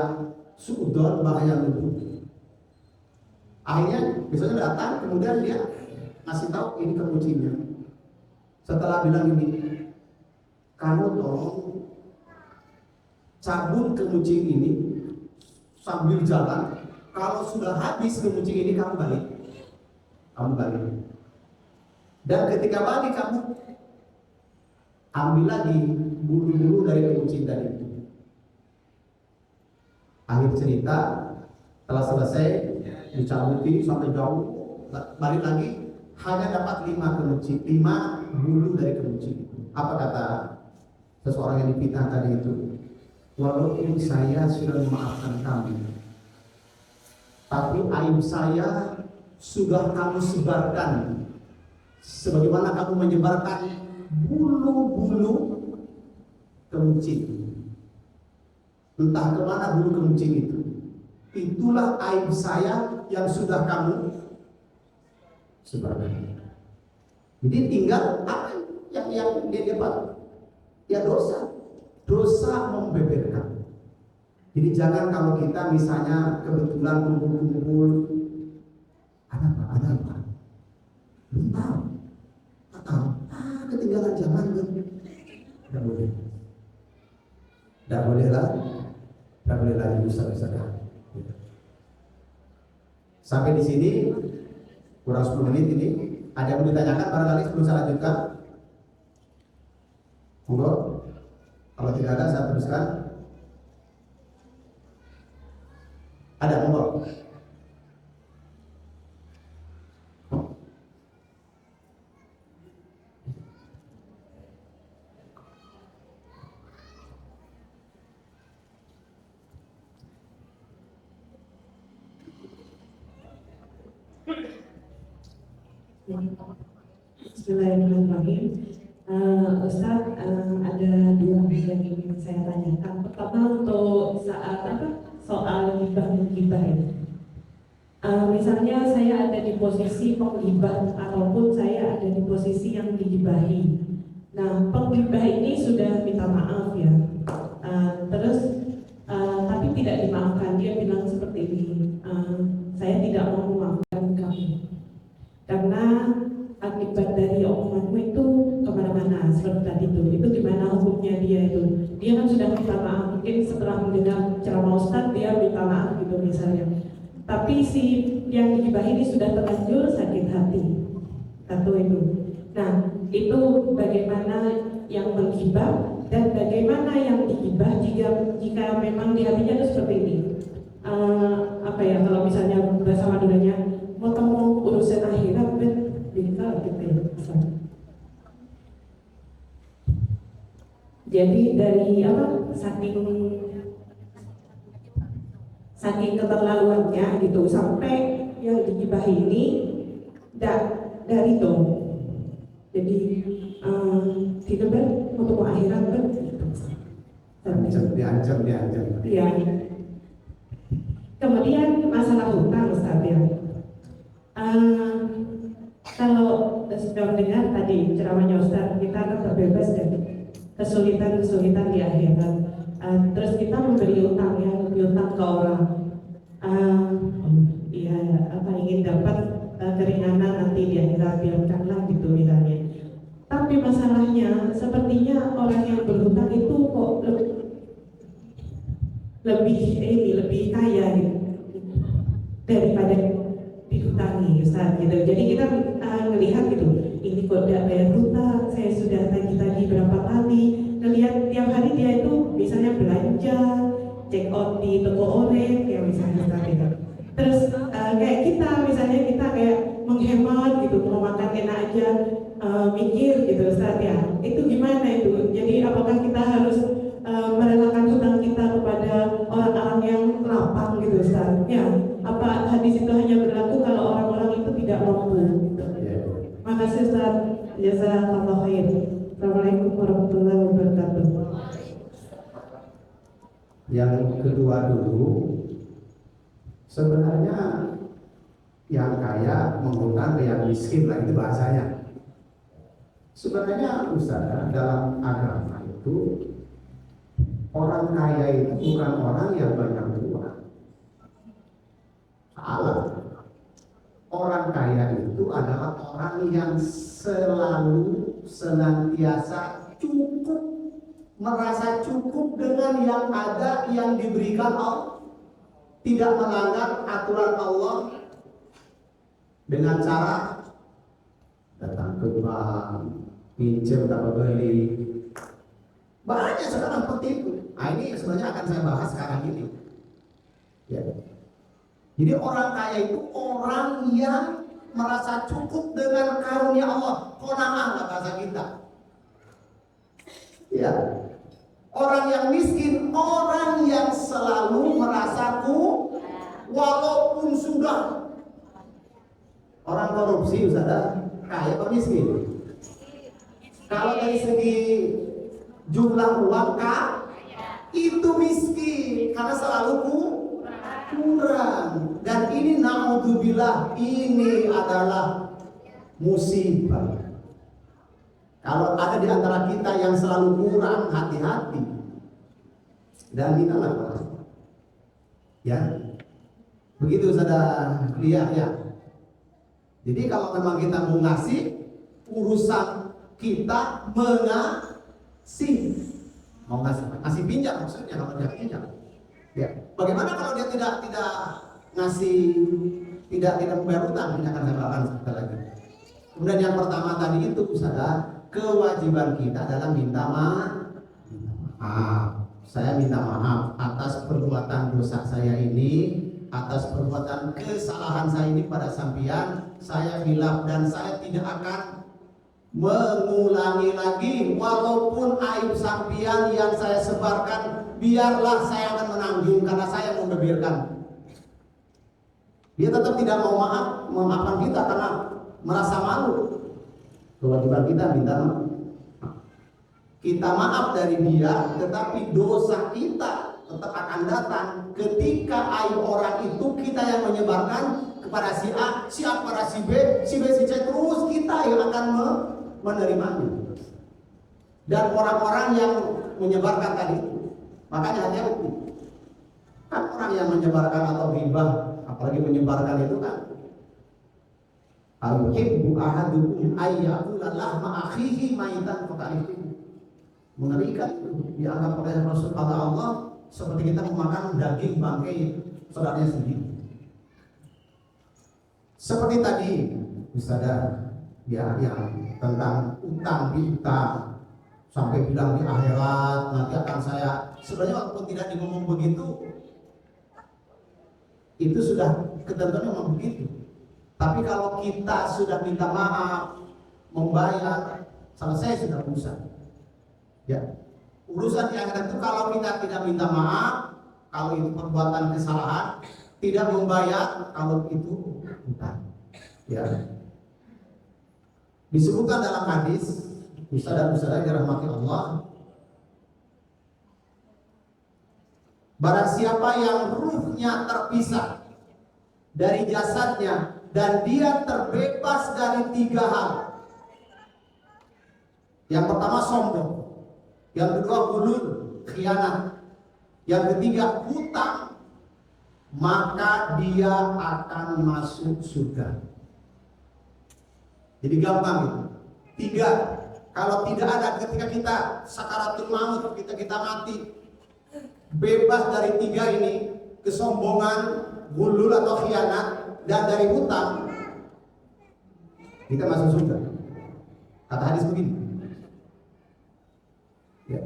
suudon, bahaya nuduh. Akhirnya besoknya datang, kemudian dia ngasih tahu ini ke kucingnya. Setelah bilang ini, kamu tolong cabut ke kucing ini sambil jalan. Kalau sudah habis ke kucing ini kamu balik. Dan ketika balik kamu ambil lagi bulu-bulu dari kucing tadi. Akhir cerita setelah selesai dicabuti sampai jauh, balik lagi hanya dapat 5 bulu dari kemucing. Apa kata seseorang yang dipitnah tadi itu? Walaupun saya sudah memaafkan kamu, tapi aib saya sudah kamu sebarkan sebagaimana kamu menyebarkan bulu-bulu kemuncing. Entah kemana bulu kemuncing itu. Itulah aib saya yang sudah kamu sebarkan. Jadi tinggal apa yang dia dapat? Ya dosa membeberkan. Jadi jangan kalau kita misalnya kebetulan kumpul-kumpul, ada apa? Belum tahu. Atau ketinggalan zaman kan? Tidak boleh lagi Ustaz. Sampai di sini kurang 10 menit ini. Ada yang mau ditanyakan barangkali sebelum saya lanjutkan? Monggo. Kalau tidak ada saya teruskan. Ada, monggo. Bismillahirrahmanirrahim. Ustaz, ada dua hal yang ingin saya tanyakan. Pertama untuk soal gibah ya. Misalnya saya ada di posisi penggibah ataupun saya ada di posisi yang digibahi. Nah, penggibah ini sudah minta maaf ya. Tapi tidak dimaafkan. Dia bilang seperti ini. Saya tidak mau memaafkan kamu karena akibat dari omonganmu itu kemana-mana seperti tadi itu gimana hukumnya dia itu? Dia kan sudah minta maaf, mungkin setelah mendengar ceramah Ustaz dia minta maaf gitu misalnya. Tapi si yang digibah ini sudah terlanjur sakit hati, satu itu. Nah, itu bagaimana yang menggibah dan bagaimana yang digibah jika memang di hatinya itu seperti ini. Kalau misalnya bahasa Maduranya mau temu urusan akhirat kan bisa gitu ya. Jadi dari saking keterlaluannya gitu sampai yang digibahi ini dari itu. Jadi tidak mau temu akhirat kan gitu. Diancam. Iya. Kemudian masalah hutang Ustaz ya. Kalau sudah dengar tadi ceramahnya Ustaz, kita akan terbebas dari kesulitan di akhirat. Terus kita memberi utang ke orang. Ingin dapat keringanan nanti di akhirat, biarkanlah gitu misalnya. Tapi masalahnya sepertinya orang yang berhutang itu kok lebih kaya gitu daripada dihutangi Ustaz gitu. Jadi kita ngelihat gitu, ini kok udah bayar hutang, saya sudah tadi berapa kali ngelihat tiap hari dia itu misalnya belanja, check out di toko oranye ya misalnya Ustaz gitu. Terus kayak kita misalnya kita kayak menghemat gitu, mau makan enak aja mikir gitu Ustaz ya. Itu gimana itu? Jadi apakah kita harus merelakan hutang kita kepada orang-orang yang lapang gitu Ustaz? Ya, apa hadis itu hanya berlaku kalau orang-orang itu tidak mampu gitu. Makasih Ustaz. Jazakallahu khair. Assalamualaikum warahmatullahi wabarakatuh. Yang kedua dulu, sebenarnya yang kaya menghutang ke yang miskin lah, itu bahasanya. Sebenarnya Ustaz, dalam agama itu orang kaya itu bukan orang yang banyak uang. Salah. Orang kaya itu adalah orang yang senantiasa cukup, merasa cukup dengan yang ada yang diberikan Allah, tidak melanggar aturan Allah dengan cara datang ke bank, pinjam atau beli. Banyak sekarang seperti itu. Nah, ini sebenarnya akan saya bahas sekarang ini. Ya. Jadi orang kaya itu orang yang merasa cukup dengan karunia Allah. Qanaah lah bahasa kita. Ya. Orang yang miskin, orang yang selalu merasa walaupun Orang korupsi Ustaz, kaya atau miskin? Kalau dari segi jumlah uang itu miskin karena selalu kurang. Dan ini naudzubillah, ini adalah musibah. Kalau ada di antara kita yang selalu kurang, hati-hati. Dan mintalah ya. Begitu saudara lihat ya. Jadi kalau memang kita mau ngasih, urusan kita mengasih. Mau ngasih pinjam maksudnya, kalau dia pinjam. Ya. Bagaimana kalau dia tidak ngasih, tidak membayar utang? Ini akan saya bahas sebentar lagi. Kemudian yang pertama tadi itu saudara, kewajiban kita adalah minta maaf. Saya minta maaf atas perbuatan dosa saya ini, atas perbuatan kesalahan saya ini pada sampean. Saya hilaf dan saya tidak akan mengulangi lagi, walaupun aib sampean yang saya sebarkan, biarlah saya akan menanggung karena saya membeberkan. Dia tetap tidak mau memaafkan kita karena merasa malu. Kewajiban kita minta maaf. Kita maaf dari dia, tetapi dosa kita tetap akan datang ketika aib orang itu kita yang menyebarkan kepada si A, si A kepada si B, si C, terus kita yang akan menerimanya. Dan orang-orang yang menyebarkan tadi, makanya hati-hati. Kan orang yang menyebarkan atau ghibah, apalagi menyebarkan itu kan, al-yuhibbu ahadukum ayyakula lahma akhihi maitan fakarihihi. Mengerikan itu, dianggap oleh Rasul Allah seperti kita memakan daging bangkai saudaranya sendiri. Seperti tadi Ustazah ya, yang tentang utang piutang sampai bilang di akhirat nanti akan saya, sebenarnya walaupun tidak ngomong begitu, itu sudah ketentuannya memang begitu. Tapi kalau kita sudah minta maaf, membayar, selesai sudah urusan. Ya, urusan di akhirat itu kalau kita tidak minta maaf, kalau itu perbuatan kesalahan, tidak membayar, kalau itu utang. Ya. Disebutkan dalam hadis, Ustaz-ustaz yang dirahmati Allah, barang siapa yang ruhnya terpisah dari jasadnya dan dia terbebas dari 3 hal. Yang pertama sombong, yang kedua gulul, khianat, yang ketiga hutang, maka dia akan masuk surga. Jadi gampang itu. 3, kalau tidak ada ketika kita sakaratul maut, kita mati, bebas dari 3 ini, kesombongan, gulul atau khianat, dan dari hutang, kita masuk surga. Kata hadis begini. Ya.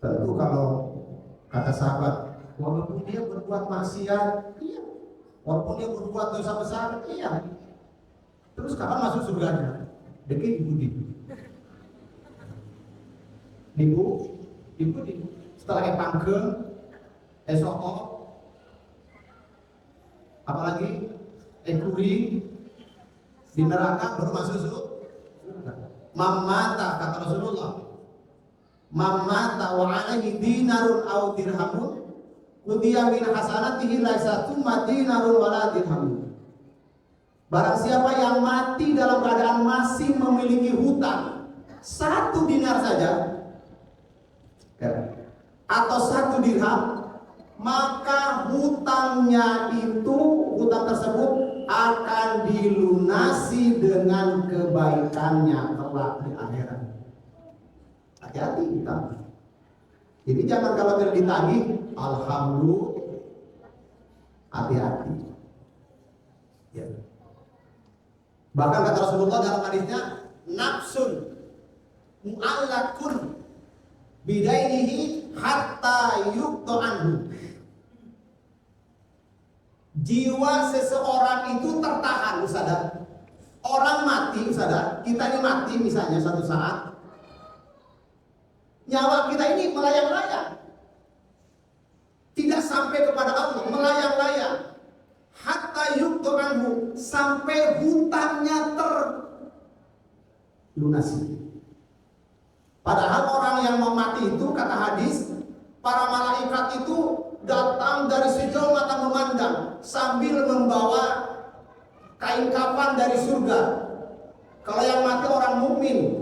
Tentu kalau kata sahabat, walaupun dia berbuat maksiat, iya. Walaupun dia berbuat dosa besar, iya. Terus kapan masuk surganya? Deki dibu. Setelah pangkeung, esok, apalagi kuri di neraka baru masuk surga. Mamata kata Rasulullah, mamata wa alaihi dinarun aw dirhamun qudiya min hasanatihi laisa thumma dinarun wala dirhamun. Barang siapa yang mati dalam keadaan masih memiliki hutang 1 dinar saja atau 1 dirham, maka hutang tersebut akan dilunasi dengan kebaikannya kelak di akhirat. Hati-hati kita. Jadi jangan kalau tidak ditagih, alhamdulillah, hati-hati. Ya. Bahkan kata Rasulullah dalam hadisnya, nafsun mu'allakun bidainihi hatta yukto anhu. Jiwa seseorang itu tertahan, Ustaz. Orang mati, Ustaz. Kita ini mati misalnya suatu saat, nyawa kita ini melayang-layang, tidak sampai kepada Allah, melayang-layang. Hatta sampai hutangnya terlunasi. Padahal orang yang mau mati itu, kata hadis, para malaikat itu datang dari sejauh mata memandang sambil membawa kain kafan dari surga. Kalau yang mati orang mukmin.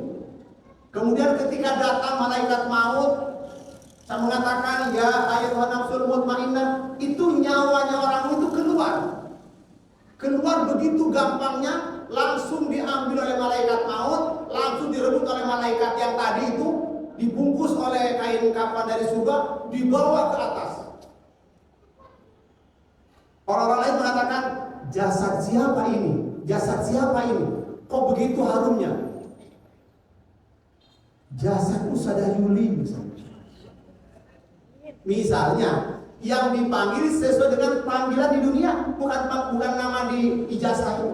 Kemudian ketika datang malaikat maut, saya mengatakan, ya ayyuhan nafsul mutmainnah, itu nyawanya orang itu keluar begitu gampangnya, langsung diambil oleh malaikat maut, langsung direbut oleh malaikat yang tadi itu, dibungkus oleh kain kafan dari surga, dibawa ke atas. Orang-orang lain mengatakan, jasad siapa ini? Jasad siapa ini? Kok begitu harumnya? Jasad Usadah Yuli misalnya, yang dipanggil sesuai dengan panggilan di dunia, bukan nama di ijazah itu.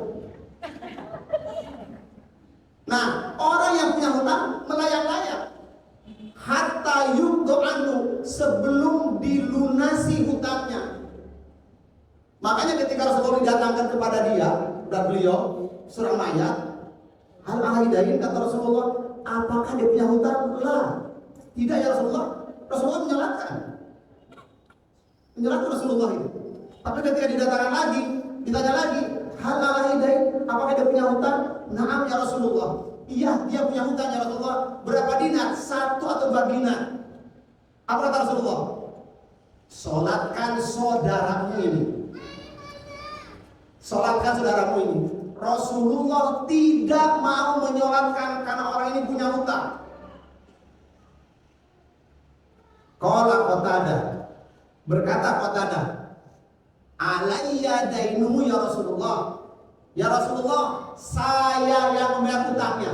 Nah, orang yang punya hutang melayang-layang hatta yukdo anhu, sebelum dilunasi hutangnya. Makanya ketika Rasulullah didatangkan kepada dia dan beliau seorang mayat, hal ahaidain, kata Rasulullah, apakah dia punya hutang? Lah, tidak ya Rasulullah. Rasulullah menjelaskan Rasulullah itu. Tapi ketika didatangkan lagi, ditanya lagi, hal ahaidain, apakah dia punya hutang? Naam ya Rasulullah. Iya, dia punya hutang ya Rasulullah. Berapa dinar? 1 atau 2 dinar. Apa kata Rasulullah? Solatkan saudaramu ini. Solatkan saudaramu ini. Rasulullah tidak mau menyolatkan karena orang ini punya hutang. Qala Qatadah, berkata Qatadah, alayya dainuhu ya Rasulullah. Ya Rasulullah, saya yang membayar hutangnya.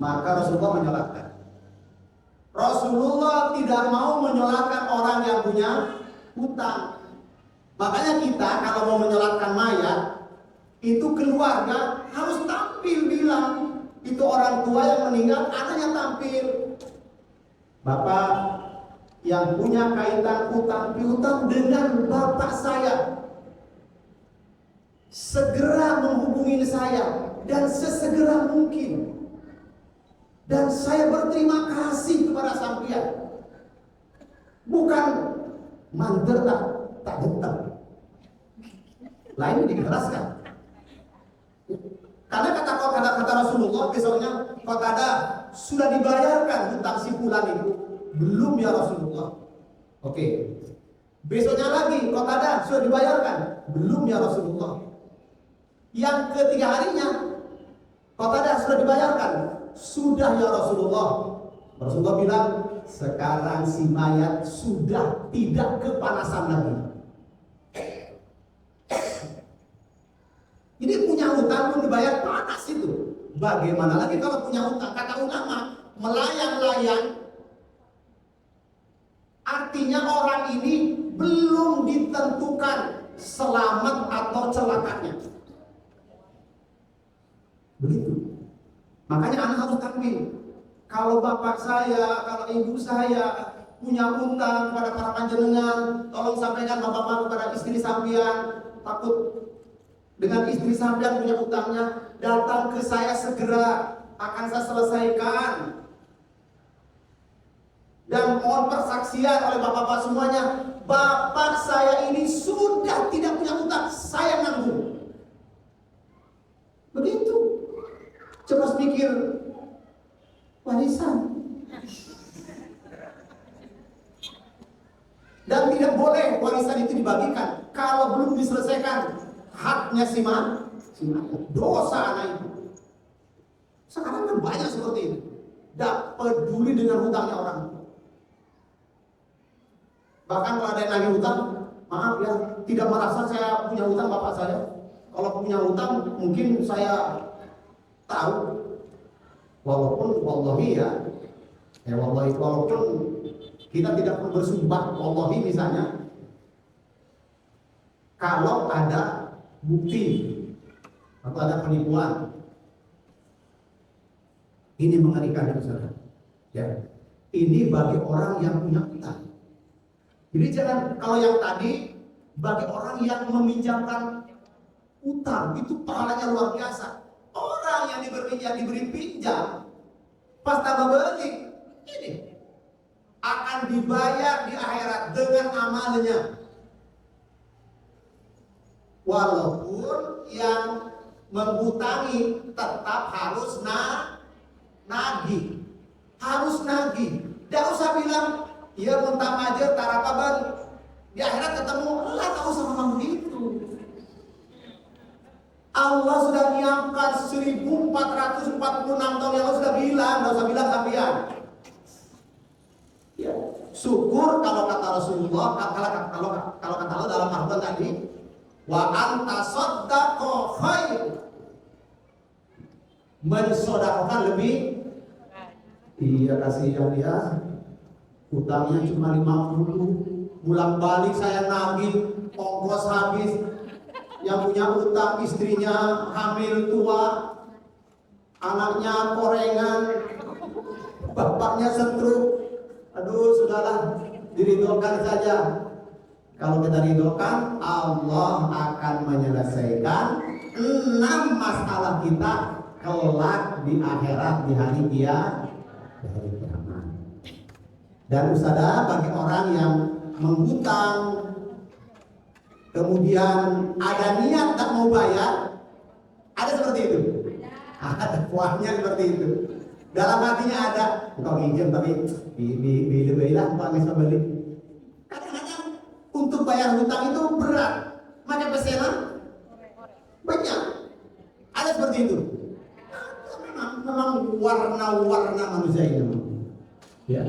Maka Rasulullah menyolatkan. Rasulullah tidak mau menyolatkan orang yang punya hutang. Makanya kita kalau mau menyolatkan mayat, itu keluarga harus tampil bilang, itu orang tua yang meninggal, anaknya tampil. Bapak yang punya kaitan hutang piutang dengan bapak saya, segera menghubungi saya dan sesegera mungkin. Dan saya berterima kasih kepada sampean. Bukan manter tak getah. Lain dikeraskan. Karena kata Rasulullah besoknya, Qatadah, sudah dibayarkan hutang si fulan itu? Belum ya Rasulullah. Oke. Besoknya lagi, Qatadah, sudah dibayarkan? Belum ya Rasulullah. Yang ketiga harinya, Qatadah, sudah dibayarkan? Sudah ya Rasulullah. Rasulullah bilang, sekarang si mayat sudah tidak kepanasan lagi. Ini punya hutang belum dibayar, panas itu. Bagaimana lagi kalau punya hutang? Kata ulama, melayang-layang artinya orang ini belum ditentukan selamat atau celakanya. Begitu. Makanya anak harus takwil. Kalau bapak saya, kalau ibu saya punya hutang kepada para panjenengan, tolong sampaikan bapak-bapak kepada istri sampean, takut dengan istri sampean punya hutangnya, datang ke saya segera, akan saya selesaikan. Dan mohon persaksian oleh bapak-bapak semuanya, bapak saya ini sudah tidak punya hutang, saya nanggung. Begitu. Coba pikir, warisan. Dan tidak boleh warisan itu dibagikan kalau belum diselesaikan haknya si mayat. Dosa anak itu. Sekarang kan banyak seperti itu. Tidak peduli dengan hutangnya orang. Bahkan kalau ada yang lagi hutang, maaf ya, tidak merasa saya punya hutang bapak saya. Kalau punya hutang mungkin saya tahu. Walaupun wallahi ya, wallahi, walaupun kita tidak perlu bersumpah, wallahi misalnya, kalau ada bukti atau ada penipuan, ini mengerikan itu saudara. Ya, ini bagi orang yang punya hutang. Jadi jangan, kalau yang tadi bagi orang yang meminjamkan Utang itu pahalanya luar biasa. Orang yang diberi pinjam pas tambah balik ini akan dibayar di akhirat dengan amalnya. Walaupun yang menghutangi tetap harus nagih. Harus nagih. Tidak usah bilang, ya mentang aja tarapaban di akhirat ketemu, Allah tak usah ngomong begitu. Allah sudah nyiapkan 1446 tahun yang lalu sudah bilang, tidak usah bilang sampean. Ya, syukur kalau kata Rasulullah, kalau kata Allah dalam Al-Quran tadi, wa anta saddaqa khair. Mensedekahkan lebih. Iya, kasihan dia. Utangnya cuma 50, bulan balik saya nagih, ongkos habis. Yang punya utang istrinya hamil tua, anaknya korengan, bapaknya stroke. Aduh, sudahlah, diridhokan saja. Kalau kita ridhokan, Allah akan menyelesaikan 6 masalah kita kelak di akhirat di hari kiamat. Dan ustadzah, bagi orang yang menghutang kemudian ada niat tak mau bayar, ada seperti itu. Ada kuahnya seperti itu. Dalam hatinya ada, engkau pinjam tapi bila Pak bisa beli. Kadang-kadang untuk bayar hutang itu berat, macam pesanan banyak. Ada seperti itu. Memang warna-warna manusia ini. Ya.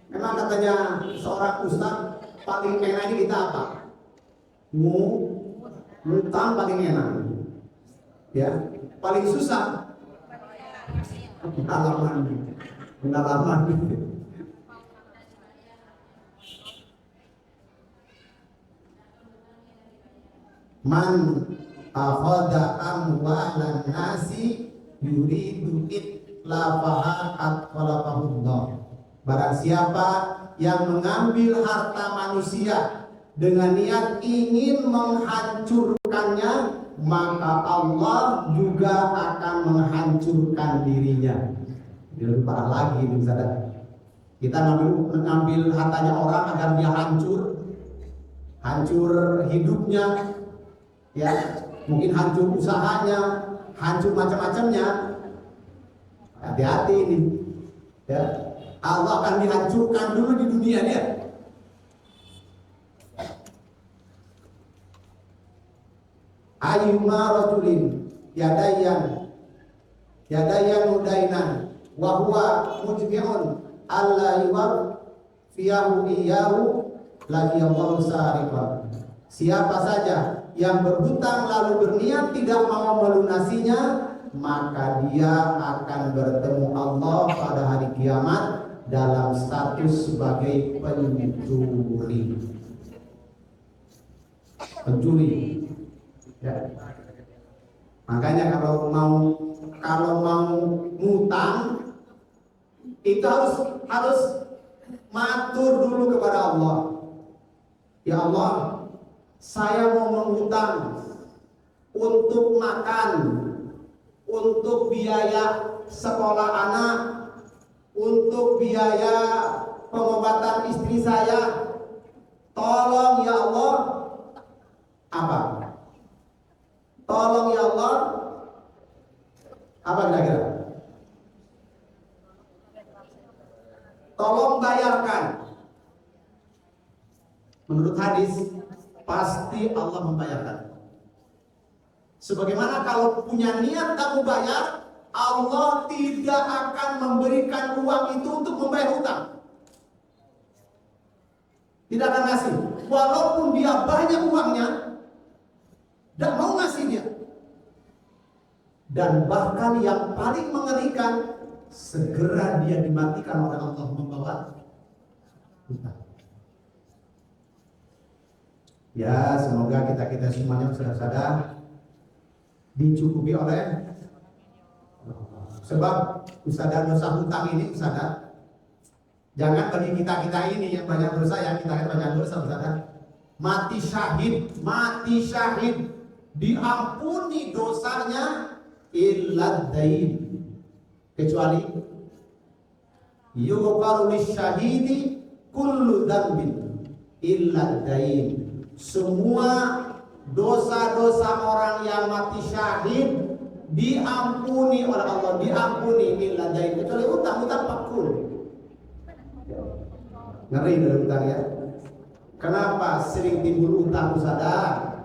Memang katanya seorang ustaz, paling enak ini kita apa? Ngutang paling enak. Ya, paling susah pengalaman. Man akhadha amwalan nasi yuridu itlafaha atqalafahullah. Barang siapa yang mengambil harta manusia dengan niat ingin menghancurkannya, maka Allah juga akan menghancurkan dirinya. Ini lebih parah lagi, saudara. Kita mengambil hartanya orang agar dia hancur hidupnya, ya, mungkin hancur usahanya, hancur macam-macamnya. Hati-hati ini, ya. Allah akan dihancurkan dulu di dunia dia. Ayyuma rajulin yadayan mudainan wa huwa mujmi'un alla yuwaffiyahu iyyahu laqiyallahu sariqan. Siapa saja yang berhutang lalu berniat tidak mau melunasinya, maka dia akan bertemu Allah pada hari kiamat dalam status sebagai pencuri. Ya. Makanya kalau mau ngutang itu harus matur dulu kepada Allah. Ya Allah, saya mau mengutang untuk makan, untuk biaya sekolah anak, untuk biaya pengobatan istri saya. Tolong ya Allah. Apa? Tolong ya Allah. Apa kira-kira? Tolong bayarkan. Menurut hadis, pasti Allah membayarkan. Sebagaimana kalau punya niat kamu bayar, Allah tidak akan memberikan uang itu untuk membayar hutang. Tidak akan ngasih. Walaupun dia banyak uangnya, tidak mau ngasih dia. Dan bahkan yang paling mengerikan, segera dia dimatikan oleh Allah membawa hutang. Ya, semoga kita semuanya sadar dicukupi oleh. Sebab ustadzah dosa hutang ini, ustadzah, jangan bagi kita ini yang banyak dosa, yang kita banyak dosa, ustadzah, mati syahid. diampuni dosanya illa dain, kecuali yughfaru lisyahidi kullu dzambin illa dain. Semua dosa-dosa orang yang mati syahid diampuni oleh Allah, diampuni illa dain, kecuali utang pakul. Ngeri dari utang ya. Kenapa sering timbul utang sadar?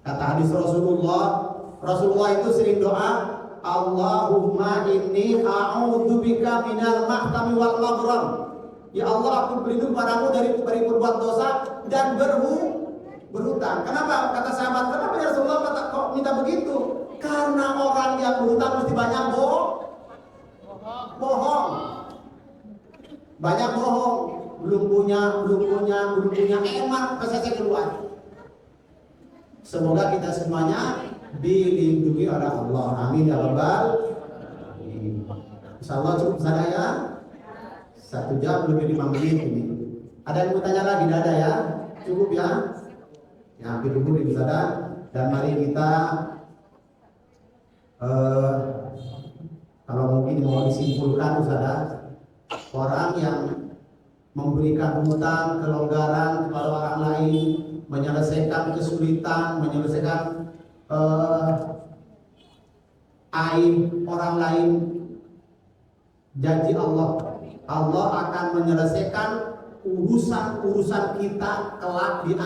Kata hadis Rasulullah itu sering doa, Allahumma inni a'udzubika minal mahtami wal maghram. Ya Allah, aku berlindung padamu dari berbuat dosa dan berhutang. Kenapa? Kata sahabat, kenapa ya Rasulullah kok minta begitu? Karena orang yang berhutang mesti banyak bohong. Banyak bohong. Belum punya, emak pesese keluar. Semoga kita semuanya dilindungi oleh Allah. Amin ya rabbal alamin. Insyaallah cukup saya 1 jam lebih 5 menit ini. Ada yang mau tanya lagi? Tidak ada ya? Cukup ya? Ya hampir dulu ini saudara. Dan mari kita kalau mungkin mau disimpulkan saudara, orang yang memberikan hutang, kelonggaran kepada orang lain, menyelesaikan kesulitan, menyelesaikan aib orang lain, janji Allah akan menyelesaikan urusan kita kelak di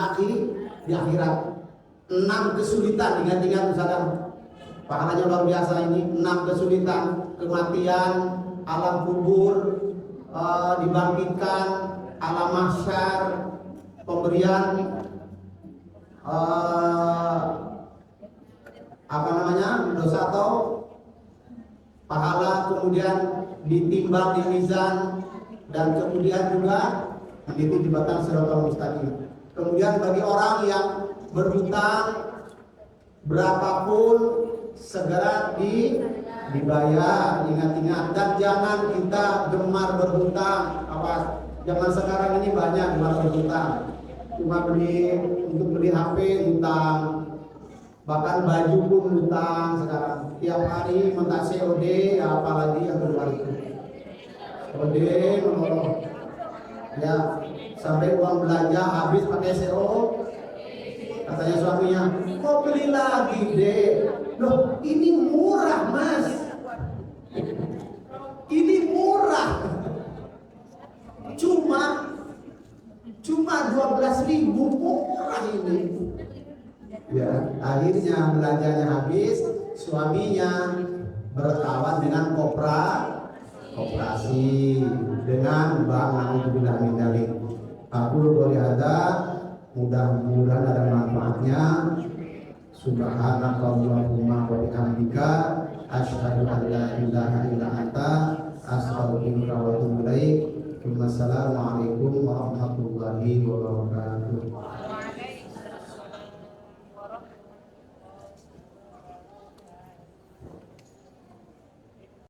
akhirat. 6 kesulitan, ingat saudara, pahalanya luar biasa ini. 6 kesulitan: kematian, alam kubur, dibangkitkan, alam mahsyar, pemberian dosa atau pahala, kemudian ditimbang di mizan, dan kemudian juga itu jembatan Shiratal Mustaqim. Kemudian bagi orang yang berhutang berapapun segera dibayar, ingat-ingat, dan jangan kita gemar berhutang. Zaman sekarang ini banyak gemar berhutang, cuma untuk beli HP hutang, bahkan baju pun hutang sekarang. Tiap hari minta COD, ya apalagi yang keluar itu COD menolong ya, sampai uang belanja habis pakai CO. Katanya suaminya, kok beli lagi deh? Loh, ini murah mas, ini murah, cuma 12.000, murah ini. Ya, akhirnya belanjanya habis, suaminya berkawan dengan koperasi, dengan bank. Alhamdulillah min dzalik. Aku boleh ada, mudah-mudahan ada manfaatnya. Subhanakallahumma wa bihamdika asyhadu an la ilaha illa anta astaghfiruka wa atubu ilaik. Wassalamualaikum warahmatullahi wabarakatuh.